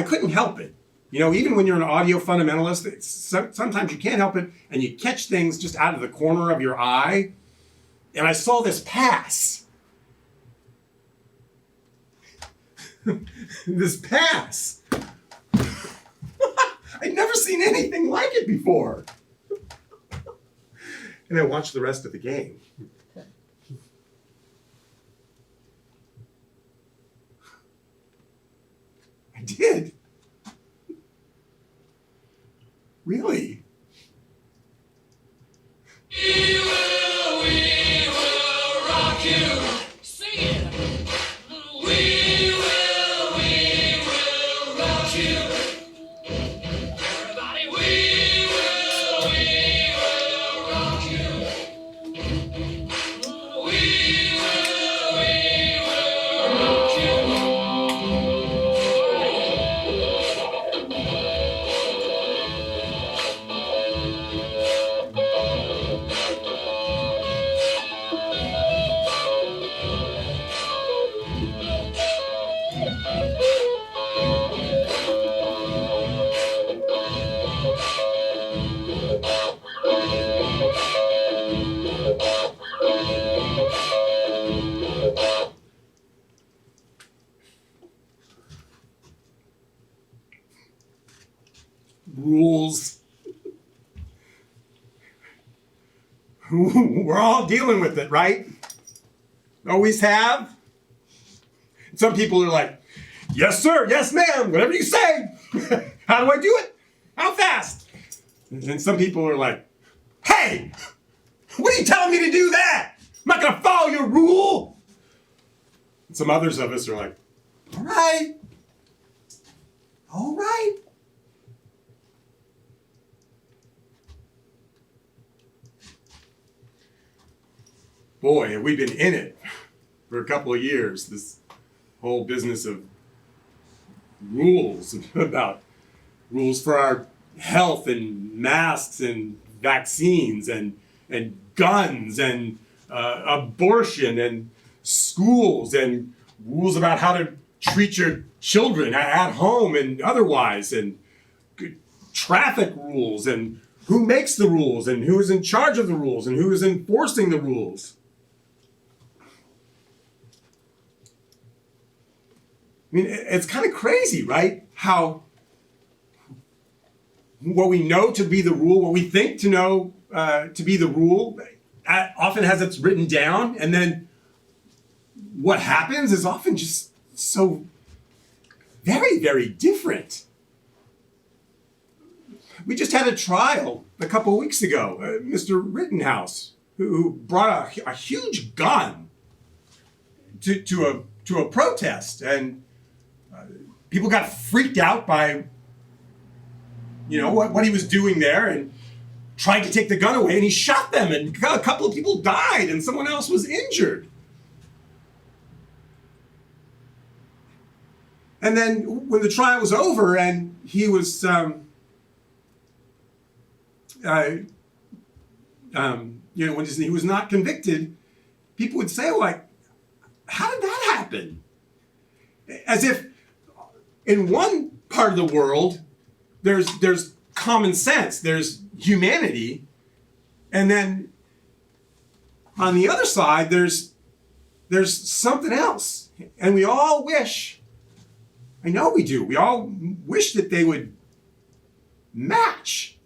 couldn't help it. You know, even when you're an audio fundamentalist, sometimes you can't help it, and you catch things just out of the corner of your eye. And I saw this pass. This pass. I'd never seen anything like it before. And I watched the rest of the game. I did. Really? We will rock you. Sing it. We will rock you. Everybody, we will rock you. We will rock you. Rules. We're all dealing with it, right? Always have. Some people are like, yes, sir, yes, ma'am, whatever you say. How do I do it? How fast? And some people are like, hey, what are you telling me to do that? I'm not going to follow your rule. And some others of us are like, all right. All right. Boy, have we been in it for a couple of years, this whole business of rules, about rules for our health and masks and vaccines and guns and abortion and schools and rules about how to treat your children at home and otherwise, and traffic rules and who makes the rules and who is in charge of the rules and who is enforcing the rules. I mean, it's kind of crazy, right? How what we know to be the rule, what we think to know to be the rule, often has it's written down, and then what happens is often just so very, very different. We just had a trial a couple of weeks ago. Mr. Rittenhouse, who brought a huge gun to a protest, and people got freaked out by, what he was doing there, and tried to take the gun away, and he shot them, and a couple of people died, and someone else was injured. And then when the trial was over and he was when he was not convicted, people would say, like, how did that happen? As if in one part of the world, there's common sense, there's humanity, and then on the other side, there's there's something else. And we all wish, I know we do, we all wish that they would match.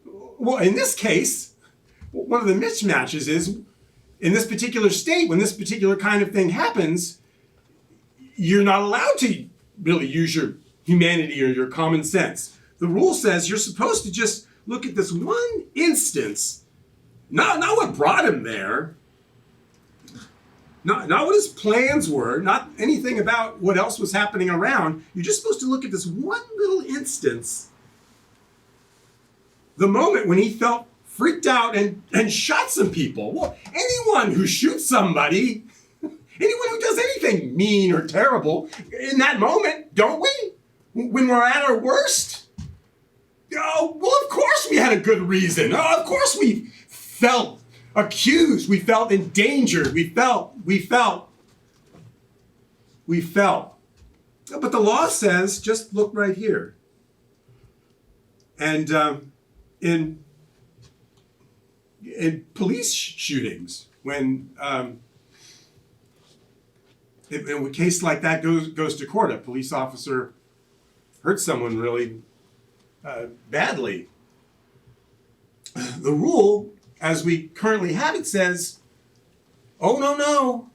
Well, in this case, one of the mismatches is in this particular state, when this particular kind of thing happens, you're not allowed to really use your humanity or your common sense. The rule says you're supposed to just look at this one instance, not what brought him there, not what his plans were, not anything about what else was happening around. You're just supposed to look at this one little instance, the moment when he felt freaked out and shot some people. Well, anyone who shoots somebody, anyone who does anything mean or terrible, in that moment, don't we? When we're at our worst? Oh, well, of course we had a good reason. Oh, of course we felt accused. We felt endangered. We felt. But the law says, just look right here. And in police shootings, when in a case like that goes to court, a police officer hurt someone really badly. The rule, as we currently have it, says, oh, no.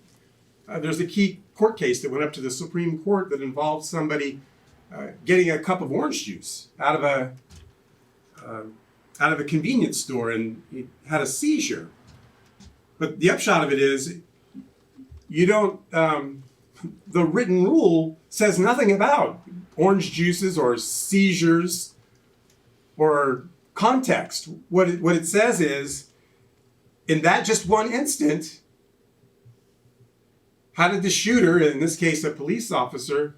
There's a key court case that went up to the Supreme Court that involved somebody getting a cup of orange juice out of a convenience store, and he had a seizure. But the upshot of it is, you don't, the written rule says nothing about orange juices or seizures or context. What it says is, in that just one instant, how did the shooter, in this case a police officer,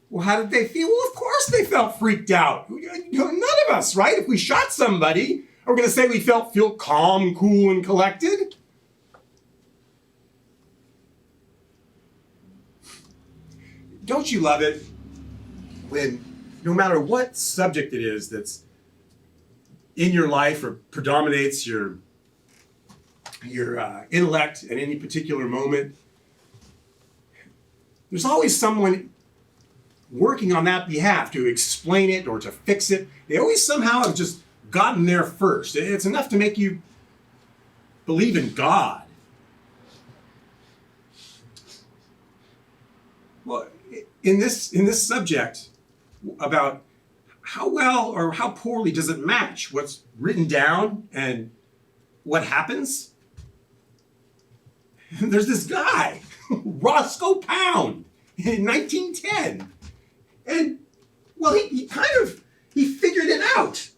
well, how did they feel? Well, of course they felt freaked out. None of us, right? If we shot somebody, are we going to say we feel calm, cool, and collected? Don't you love it when, no matter what subject it is that's in your life or predominates your intellect at any particular moment, there's always someone working on that behalf to explain it or to fix it. They always somehow have just gotten there first. It's enough to make you believe in God. Well, in this subject about how well or how poorly does it match what's written down and what happens, there's this guy, Roscoe Pound, in 1910. And, well, he figured it out.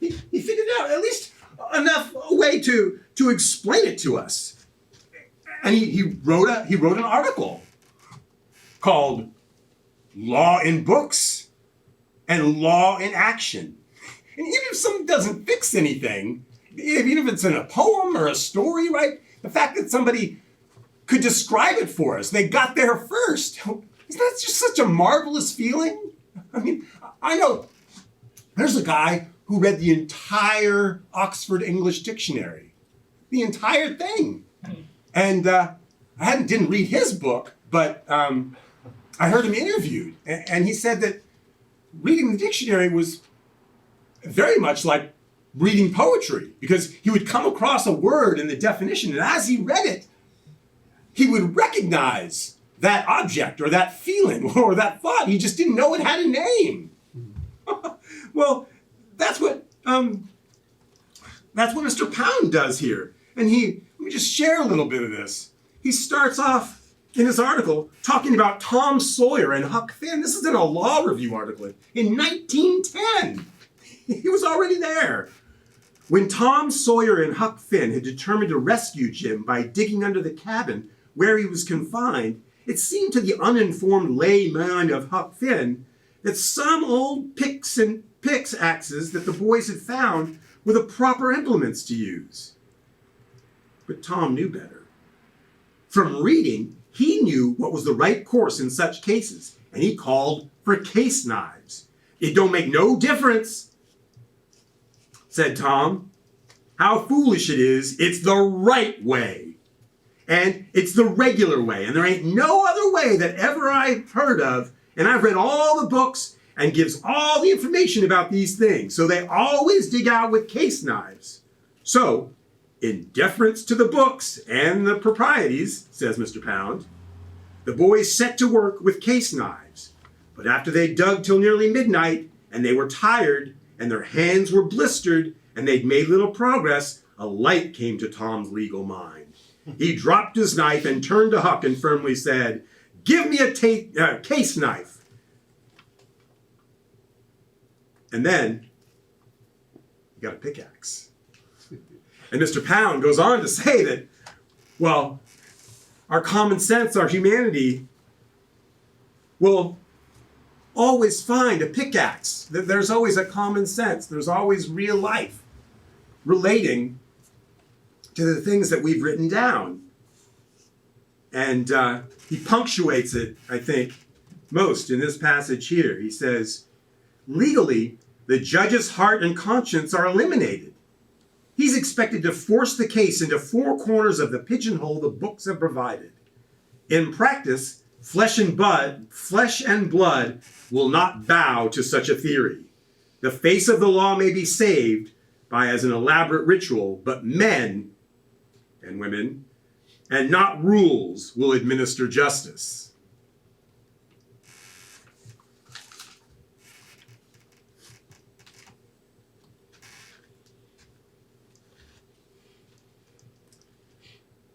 he figured it out, at least enough a way to explain it to us. And he wrote an article called Law in Books and Law in Action. And even if something doesn't fix anything, even if it's in a poem or a story, right? The fact that somebody could describe it for us, they got there first. Isn't that just such a marvelous feeling? I mean, I know there's a guy who read the entire Oxford English Dictionary, the entire thing. And I didn't read his book, but I heard him interviewed, and he said that reading the dictionary was very much like reading poetry, because he would come across a word in the definition, and as he read it, he would recognize that object or that feeling or that thought. He just didn't know it had a name. Well, that's what Mr. Pound does here. And let me just share a little bit of this. He starts off in his article talking about Tom Sawyer and Huck Finn. This is in a law review article in 1910. He was already there. When Tom Sawyer and Huck Finn had determined to rescue Jim by digging under the cabin where he was confined, it seemed to the uninformed lay mind of Huck Finn that some old pickaxes that the boys had found were the proper implements to use. But Tom knew better. From reading, he knew what was the right course in such cases, and he called for case knives. It don't make no difference, said Tom. How foolish it is, it's the right way. And it's the regular way. And there ain't no other way that ever I've heard of. And I've read all the books and gives all the information about these things. So they always dig out with case knives. So, in deference to the books and the proprieties, says Mr. Pound, the boys set to work with case knives. But after they dug till nearly midnight, and they were tired, and their hands were blistered, and they'd made little progress, a light came to Tom's legal mind. He dropped his knife and turned to Huck and firmly said, "Give me a case knife." And then he got a pickaxe. And Mr. Pound goes on to say that, well, our common sense, our humanity will always find a pickaxe. There's always a common sense. There's always real life relating to the things that we've written down. And he punctuates it, I think, most in this passage here. He says, legally, the judge's heart and conscience are eliminated. He's expected to force the case into four corners of the pigeonhole the books have provided. In practice, flesh and blood will not bow to such a theory. The face of the law may be saved by as an elaborate ritual, but men and women, and not rules, will administer justice.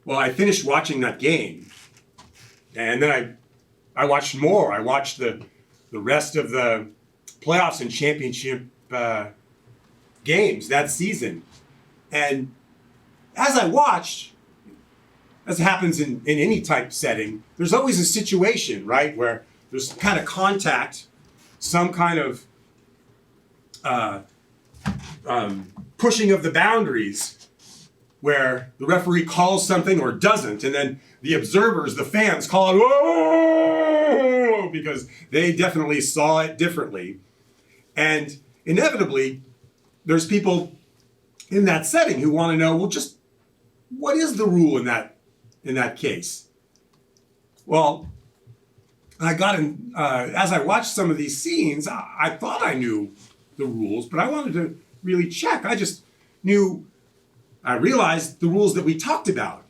Well, I finished watching that game, and then I watched more. I watched the rest of the playoffs and championship games that season. And as I watched, as happens in any type setting, there's always a situation, right, where there's kind of contact, some kind of pushing of the boundaries, where the referee calls something or doesn't, and then the observers, the fans, call it, "Whoa!" because they definitely saw it differently. And inevitably, there's people in that setting who want to know, well, just what is the rule in that case? Well, I got in, as I watched some of these scenes, I thought I knew the rules, but I wanted to really check. I realized the rules that we talked about,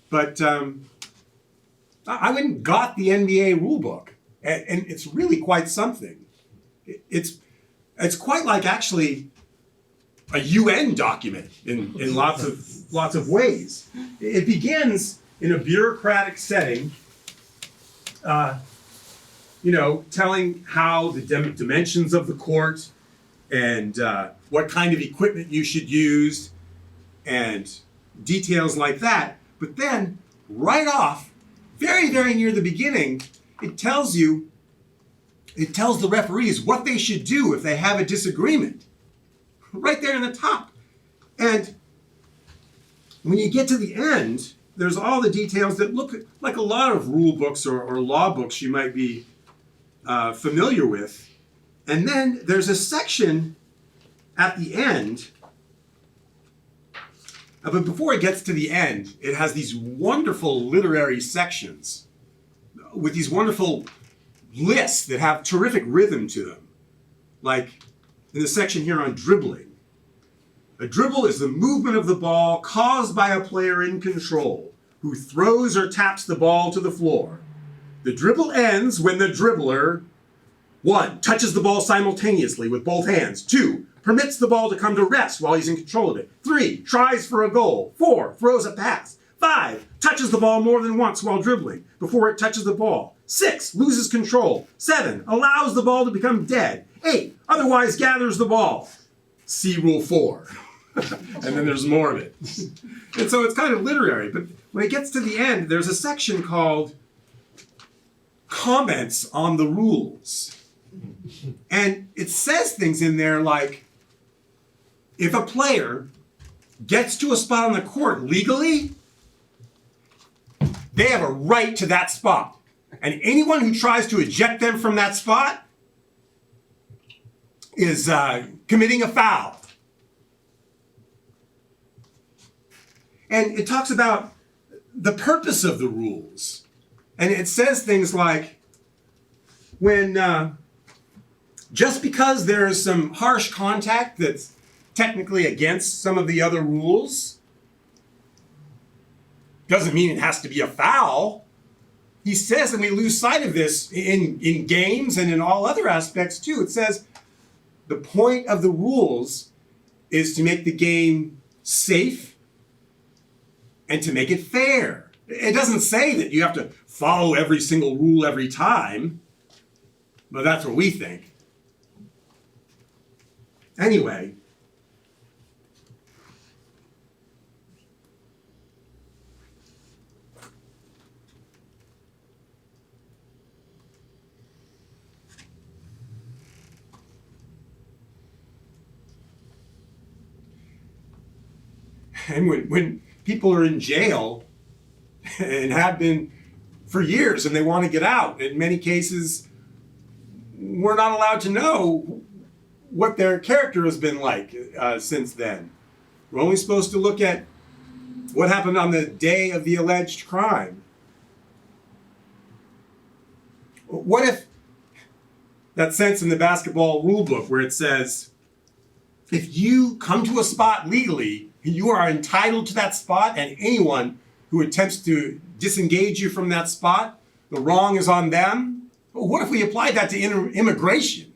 but I went and got the NBA rule book, and it's really quite something. It's quite like actually a UN document in lots of ways. It begins in a bureaucratic setting, telling how the dimensions of the court and what kind of equipment you should use, and details like that. But then, right off, very, very near the beginning, it tells the referees what they should do if they have a disagreement. Right there in the top. And when you get to the end, there's all the details that look like a lot of rule books or law books you might be familiar with. And then there's a section at the end. But before it gets to the end, it has these wonderful literary sections with these wonderful lists that have terrific rhythm to them. Like in the section here on dribbling. A dribble is the movement of the ball caused by a player in control who throws or taps the ball to the floor. The dribble ends when the dribbler, 1, touches the ball simultaneously with both hands. 2, permits the ball to come to rest while he's in control of it. 3, tries for a goal. 4, throws a pass. 5, touches the ball more than once while dribbling before it touches the ball. 6, loses control. 7, allows the ball to become dead. 8, otherwise gathers the ball. See Rule 4. And then there's more of it. And so it's kind of literary. But when it gets to the end, there's a section called Comments on the Rules. And it says things in there like, if a player gets to a spot on the court legally, they have a right to that spot. And anyone who tries to eject them from that spot is committing a foul. And it talks about the purpose of the rules. And it says things like, when just because there is some harsh contact that's technically against some of the other rules, doesn't mean it has to be a foul. He says, and we lose sight of this in games and in all other aspects too. It says the point of the rules is to make the game safe and to make it fair. It doesn't say that you have to follow every single rule every time, but that's what we think. Anyway, and when people are in jail and have been for years and they want to get out, in many cases, we're not allowed to know what their character has been like since then. We're only supposed to look at what happened on the day of the alleged crime. What if that sense in the basketball rule book where it says, if you come to a spot legally, you are entitled to that spot, and anyone who attempts to disengage you from that spot, the wrong is on them? Well, what if we applied that to immigration?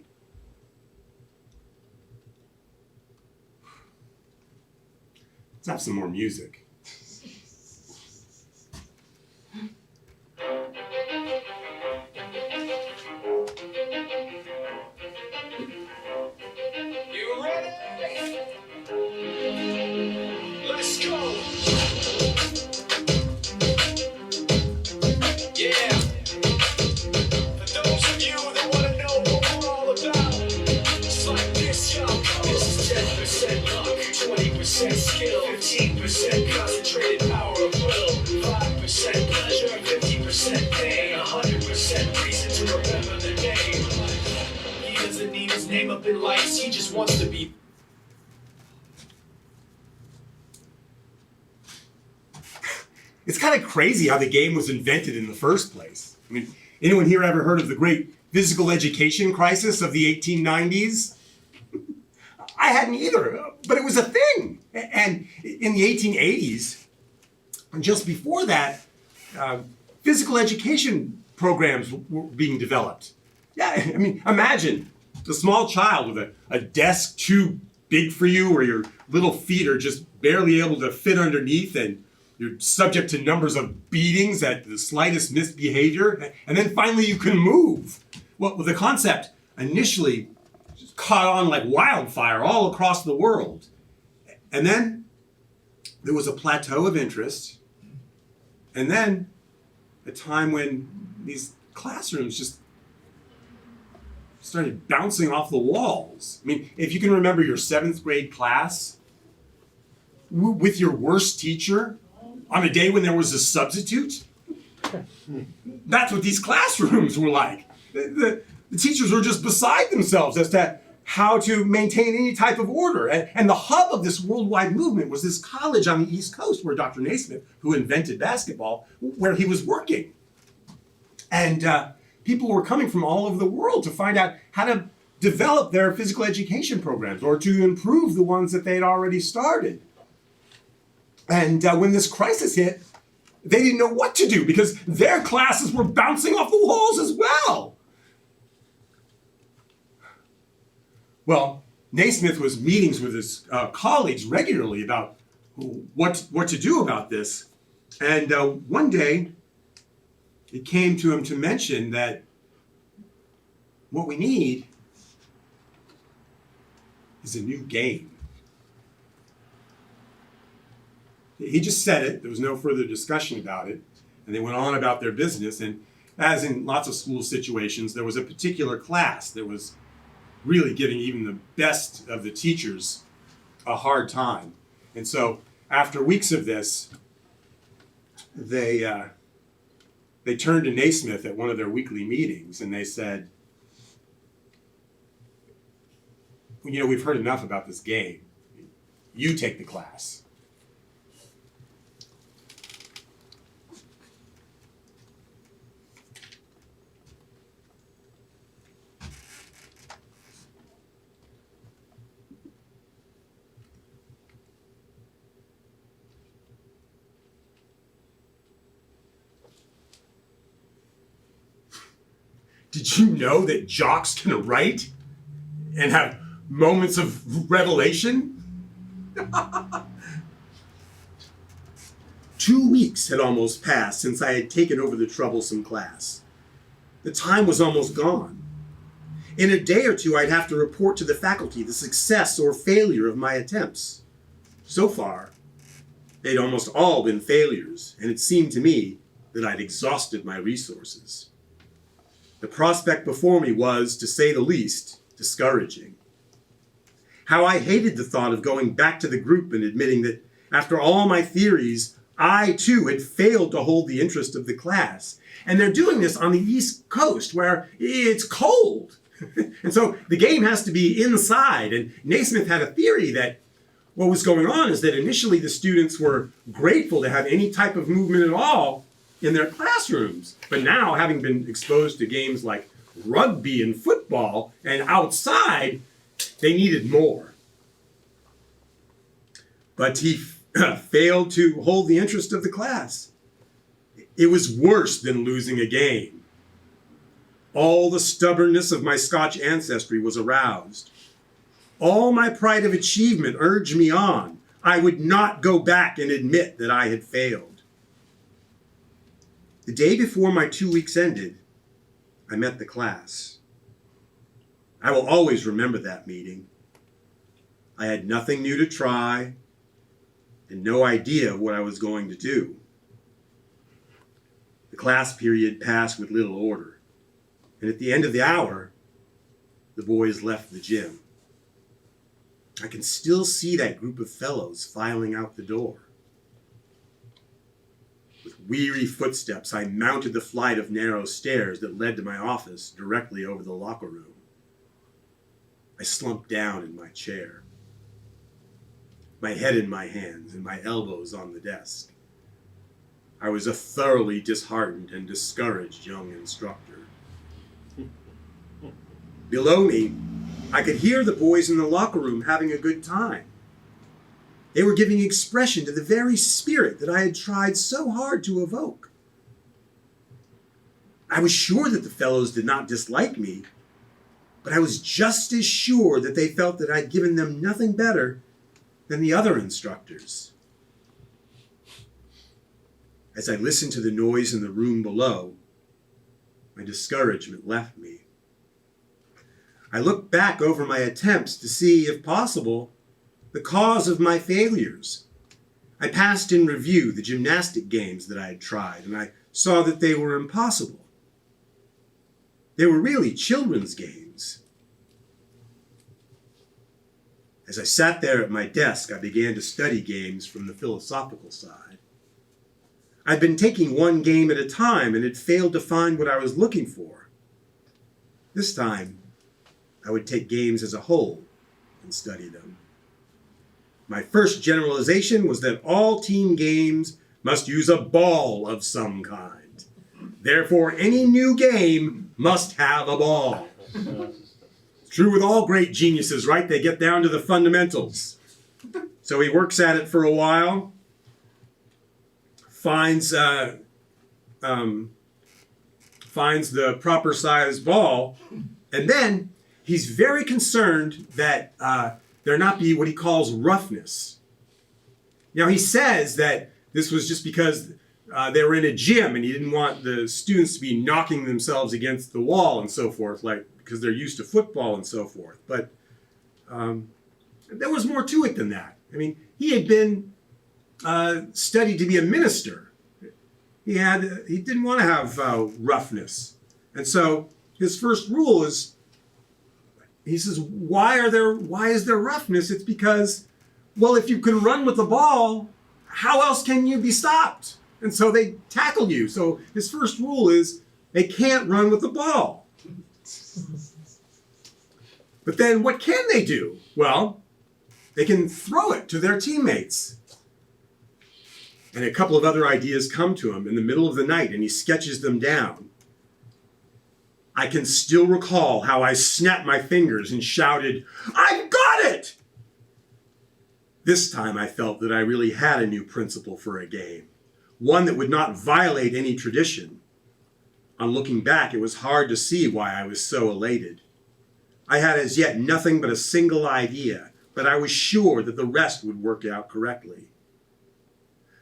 Let's have some more music. You ready? Let's go. Yeah. For those of you that want to know what we're all about, it's like this, yo. This is 10% luck, 20% skill, 15% concentrated power of will, 5% pleasure, 50% pain, 100% reason to remember the name. He doesn't need his name up in lights, he just wants to be. It's kind of crazy how the game was invented in the first place. I mean, anyone here ever heard of the great physical education crisis of the 1890s? I hadn't either, but it was a thing. And in the 1880s, and just before that, physical education programs were being developed. Yeah, I mean, imagine a small child with a desk too big for you, where your little feet are just barely able to fit underneath, and you're subject to numbers of beatings at the slightest misbehavior, and then finally you can move. Well, the concept initially just caught on like wildfire all across the world. And then there was a plateau of interest, and then a time when these classrooms just started bouncing off the walls. I mean, if you can remember your 7th grade class with your worst teacher, on a day when there was a substitute, that's what these classrooms were like. The teachers were just beside themselves as to how to maintain any type of order. And the hub of this worldwide movement was this college on the East Coast where Dr. Naismith, who invented basketball, where he was working. And people were coming from all over the world to find out how to develop their physical education programs or to improve the ones that they'd already started. And when this crisis hit, they didn't know what to do because their classes were bouncing off the walls as well. Well, Naismith was meetings with his colleagues regularly about what to do about this. And one day, it came to him to mention that what we need is a new game. He just said it. There was no further discussion about it. And they went on about their business. And as in lots of school situations, there was a particular class that was really giving even the best of the teachers a hard time. And so after weeks of this, they turned to Naismith at one of their weekly meetings and they said, you know, we've heard enough about this game. You take the class. Did you know that jocks can write and have moments of revelation? 2 weeks had almost passed since I had taken over the troublesome class. The time was almost gone. In a day or two, I'd have to report to the faculty the success or failure of my attempts. So far, they'd almost all been failures, and it seemed to me that I'd exhausted my resources. The prospect before me was, to say the least, discouraging. How I hated the thought of going back to the group and admitting that, after all my theories, I too had failed to hold the interest of the class. And they're doing this on the East Coast, where it's cold. And so the game has to be inside. And Naismith had a theory that what was going on is that initially the students were grateful to have any type of movement at all in their classrooms. But now, having been exposed to games like rugby and football and outside, they needed more. But he failed to hold the interest of the class. It was worse than losing a game. All the stubbornness of my Scotch ancestry was aroused. All my pride of achievement urged me on. I would not go back and admit that I had failed. The day before my 2 weeks ended, I met the class. I will always remember that meeting. I had nothing new to try and no idea what I was going to do. The class period passed with little order. And at the end of the hour, the boys left the gym. I can still see that group of fellows filing out the door. With weary footsteps, I mounted the flight of narrow stairs that led to my office directly over the locker room. I slumped down in my chair, my head in my hands and my elbows on the desk. I was a thoroughly disheartened and discouraged young instructor. Below me, I could hear the boys in the locker room having a good time. They were giving expression to the very spirit that I had tried so hard to evoke. I was sure that the fellows did not dislike me, but I was just as sure that they felt that I'd given them nothing better than the other instructors. As I listened to the noise in the room below, my discouragement left me. I looked back over my attempts to see, if possible, the cause of my failures. I passed in review the gymnastic games that I had tried, and I saw that they were impossible. They were really children's games. As I sat there at my desk, I began to study games from the philosophical side. I'd been taking one game at a time and had failed to find what I was looking for. This time, I would take games as a whole and study them. My first generalization was that all team games must use a ball of some kind. Therefore, any new game must have a ball. True with all great geniuses, right? They get down to the fundamentals. So he works at it for a while, finds the proper size ball, and then he's very concerned that there not be what he calls roughness. Now, he says that this was just because they were in a gym and he didn't want the students to be knocking themselves against the wall and so forth, like because they're used to football and so forth. But there was more to it than that. I mean, he had been studied to be a minister. He didn't want to have roughness. And so his first rule is, he says, why is there roughness? It's because, well, if you can run with the ball, how else can you be stopped? And so they tackle you. So his first rule is they can't run with the ball. But then what can they do? Well, they can throw it to their teammates. And a couple of other ideas come to him in the middle of the night, and he sketches them down. I can still recall how I snapped my fingers and shouted, "I've got it!" This time I felt that I really had a new principle for a game, one that would not violate any tradition. On looking back, it was hard to see why I was so elated. I had as yet nothing but a single idea, but I was sure that the rest would work out correctly.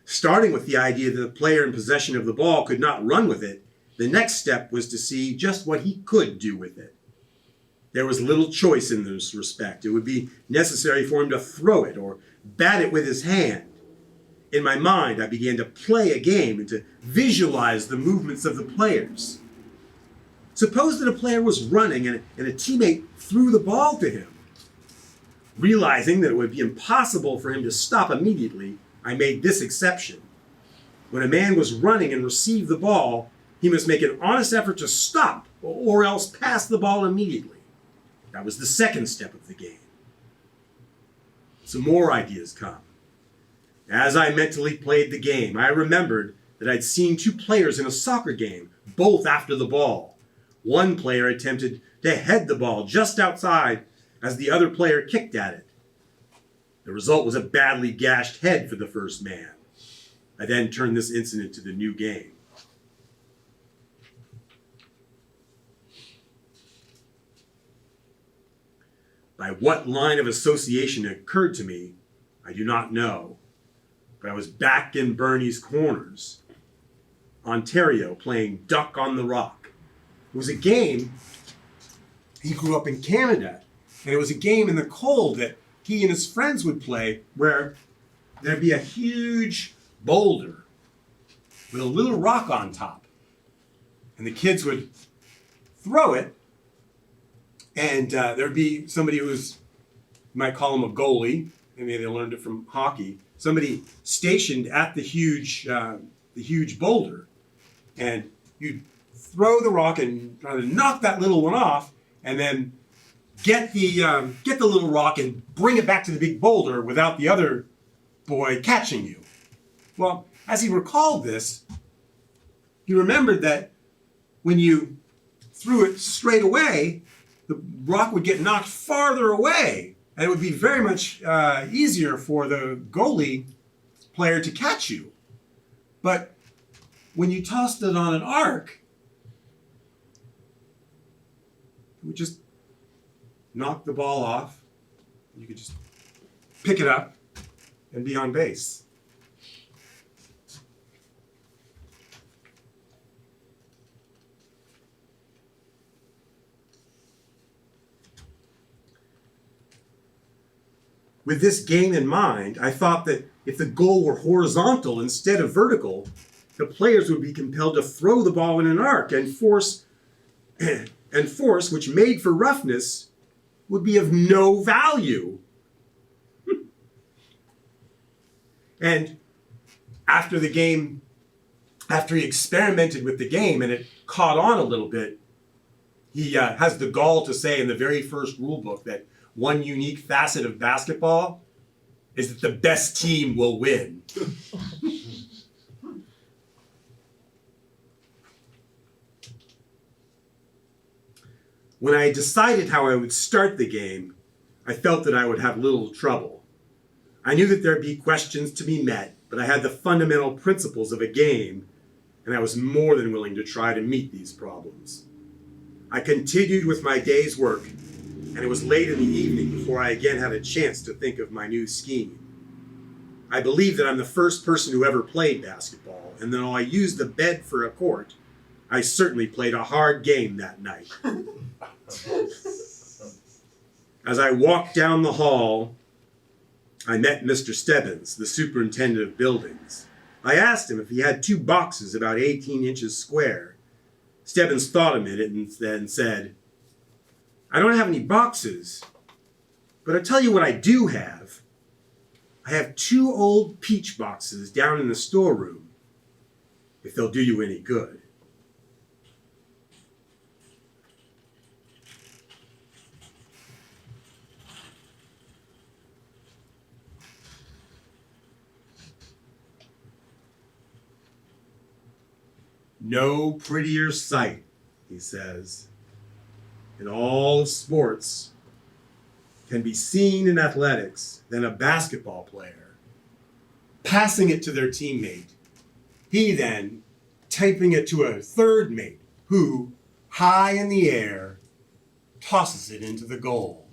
Starting with the idea that the player in possession of the ball could not run with it, the next step was to see just what he could do with it. There was little choice in this respect. It would be necessary for him to throw it or bat it with his hand. In my mind, I began to play a game and to visualize the movements of the players. Suppose that a player was running and a teammate threw the ball to him. Realizing that it would be impossible for him to stop immediately, I made this exception. When a man was running and received the ball, he must make an honest effort to stop or else pass the ball immediately. That was the second step of the game. Some more ideas come. As I mentally played the game, I remembered that I'd seen two players in a soccer game, both after the ball. One player attempted to head the ball just outside as the other player kicked at it. The result was a badly gashed head for the first man. I then turned this incident to the new game. By what line of association it occurred to me, I do not know. But I was back in Bernie's Corners, Ontario, playing Duck on the Rock. It was a game, he grew up in Canada, and it was a game in the cold that he and his friends would play where there'd be a huge boulder with a little rock on top. And the kids would throw it, and there'd be somebody who was, you might call him a goalie, maybe they learned it from hockey, somebody stationed at the huge boulder. And you'd throw the rock and try to knock that little one off, and then get the little rock and bring it back to the big boulder without the other boy catching you. Well, as he recalled this, he remembered that when you threw it straight away, the rock would get knocked farther away, and it would be very much easier for the goalie player to catch you. But when you tossed it on an arc, it would just knock the ball off. You could just pick it up and be on base. With this game in mind, I thought that if the goal were horizontal instead of vertical, the players would be compelled to throw the ball in an arc, and force, which made for roughness, would be of no value. And after he experimented with the game and it caught on a little bit, he has the gall to say in the very first rule book that one unique facet of basketball is that the best team will win. When I decided how I would start the game, I felt that I would have little trouble. I knew that there'd be questions to be met, but I had the fundamental principles of a game, and I was more than willing to try to meet these problems. I continued with my day's work, and it was late in the evening before I again had a chance to think of my new scheme. I believe that I'm the first person who ever played basketball, and though I used the bed for a court, I certainly played a hard game that night. As I walked down the hall, I met Mr. Stebbins, the superintendent of buildings. I asked him if he had two boxes about 18 inches square. Stebbins thought a minute and then said, "I don't have any boxes, but I'll tell you what I do have. I have two old peach boxes down in the storeroom, if they'll do you any good." No prettier sight, he says, in all of sports can be seen in athletics than a basketball player passing it to their teammate. He then typing it to a third mate, who, high in the air, tosses it into the goal.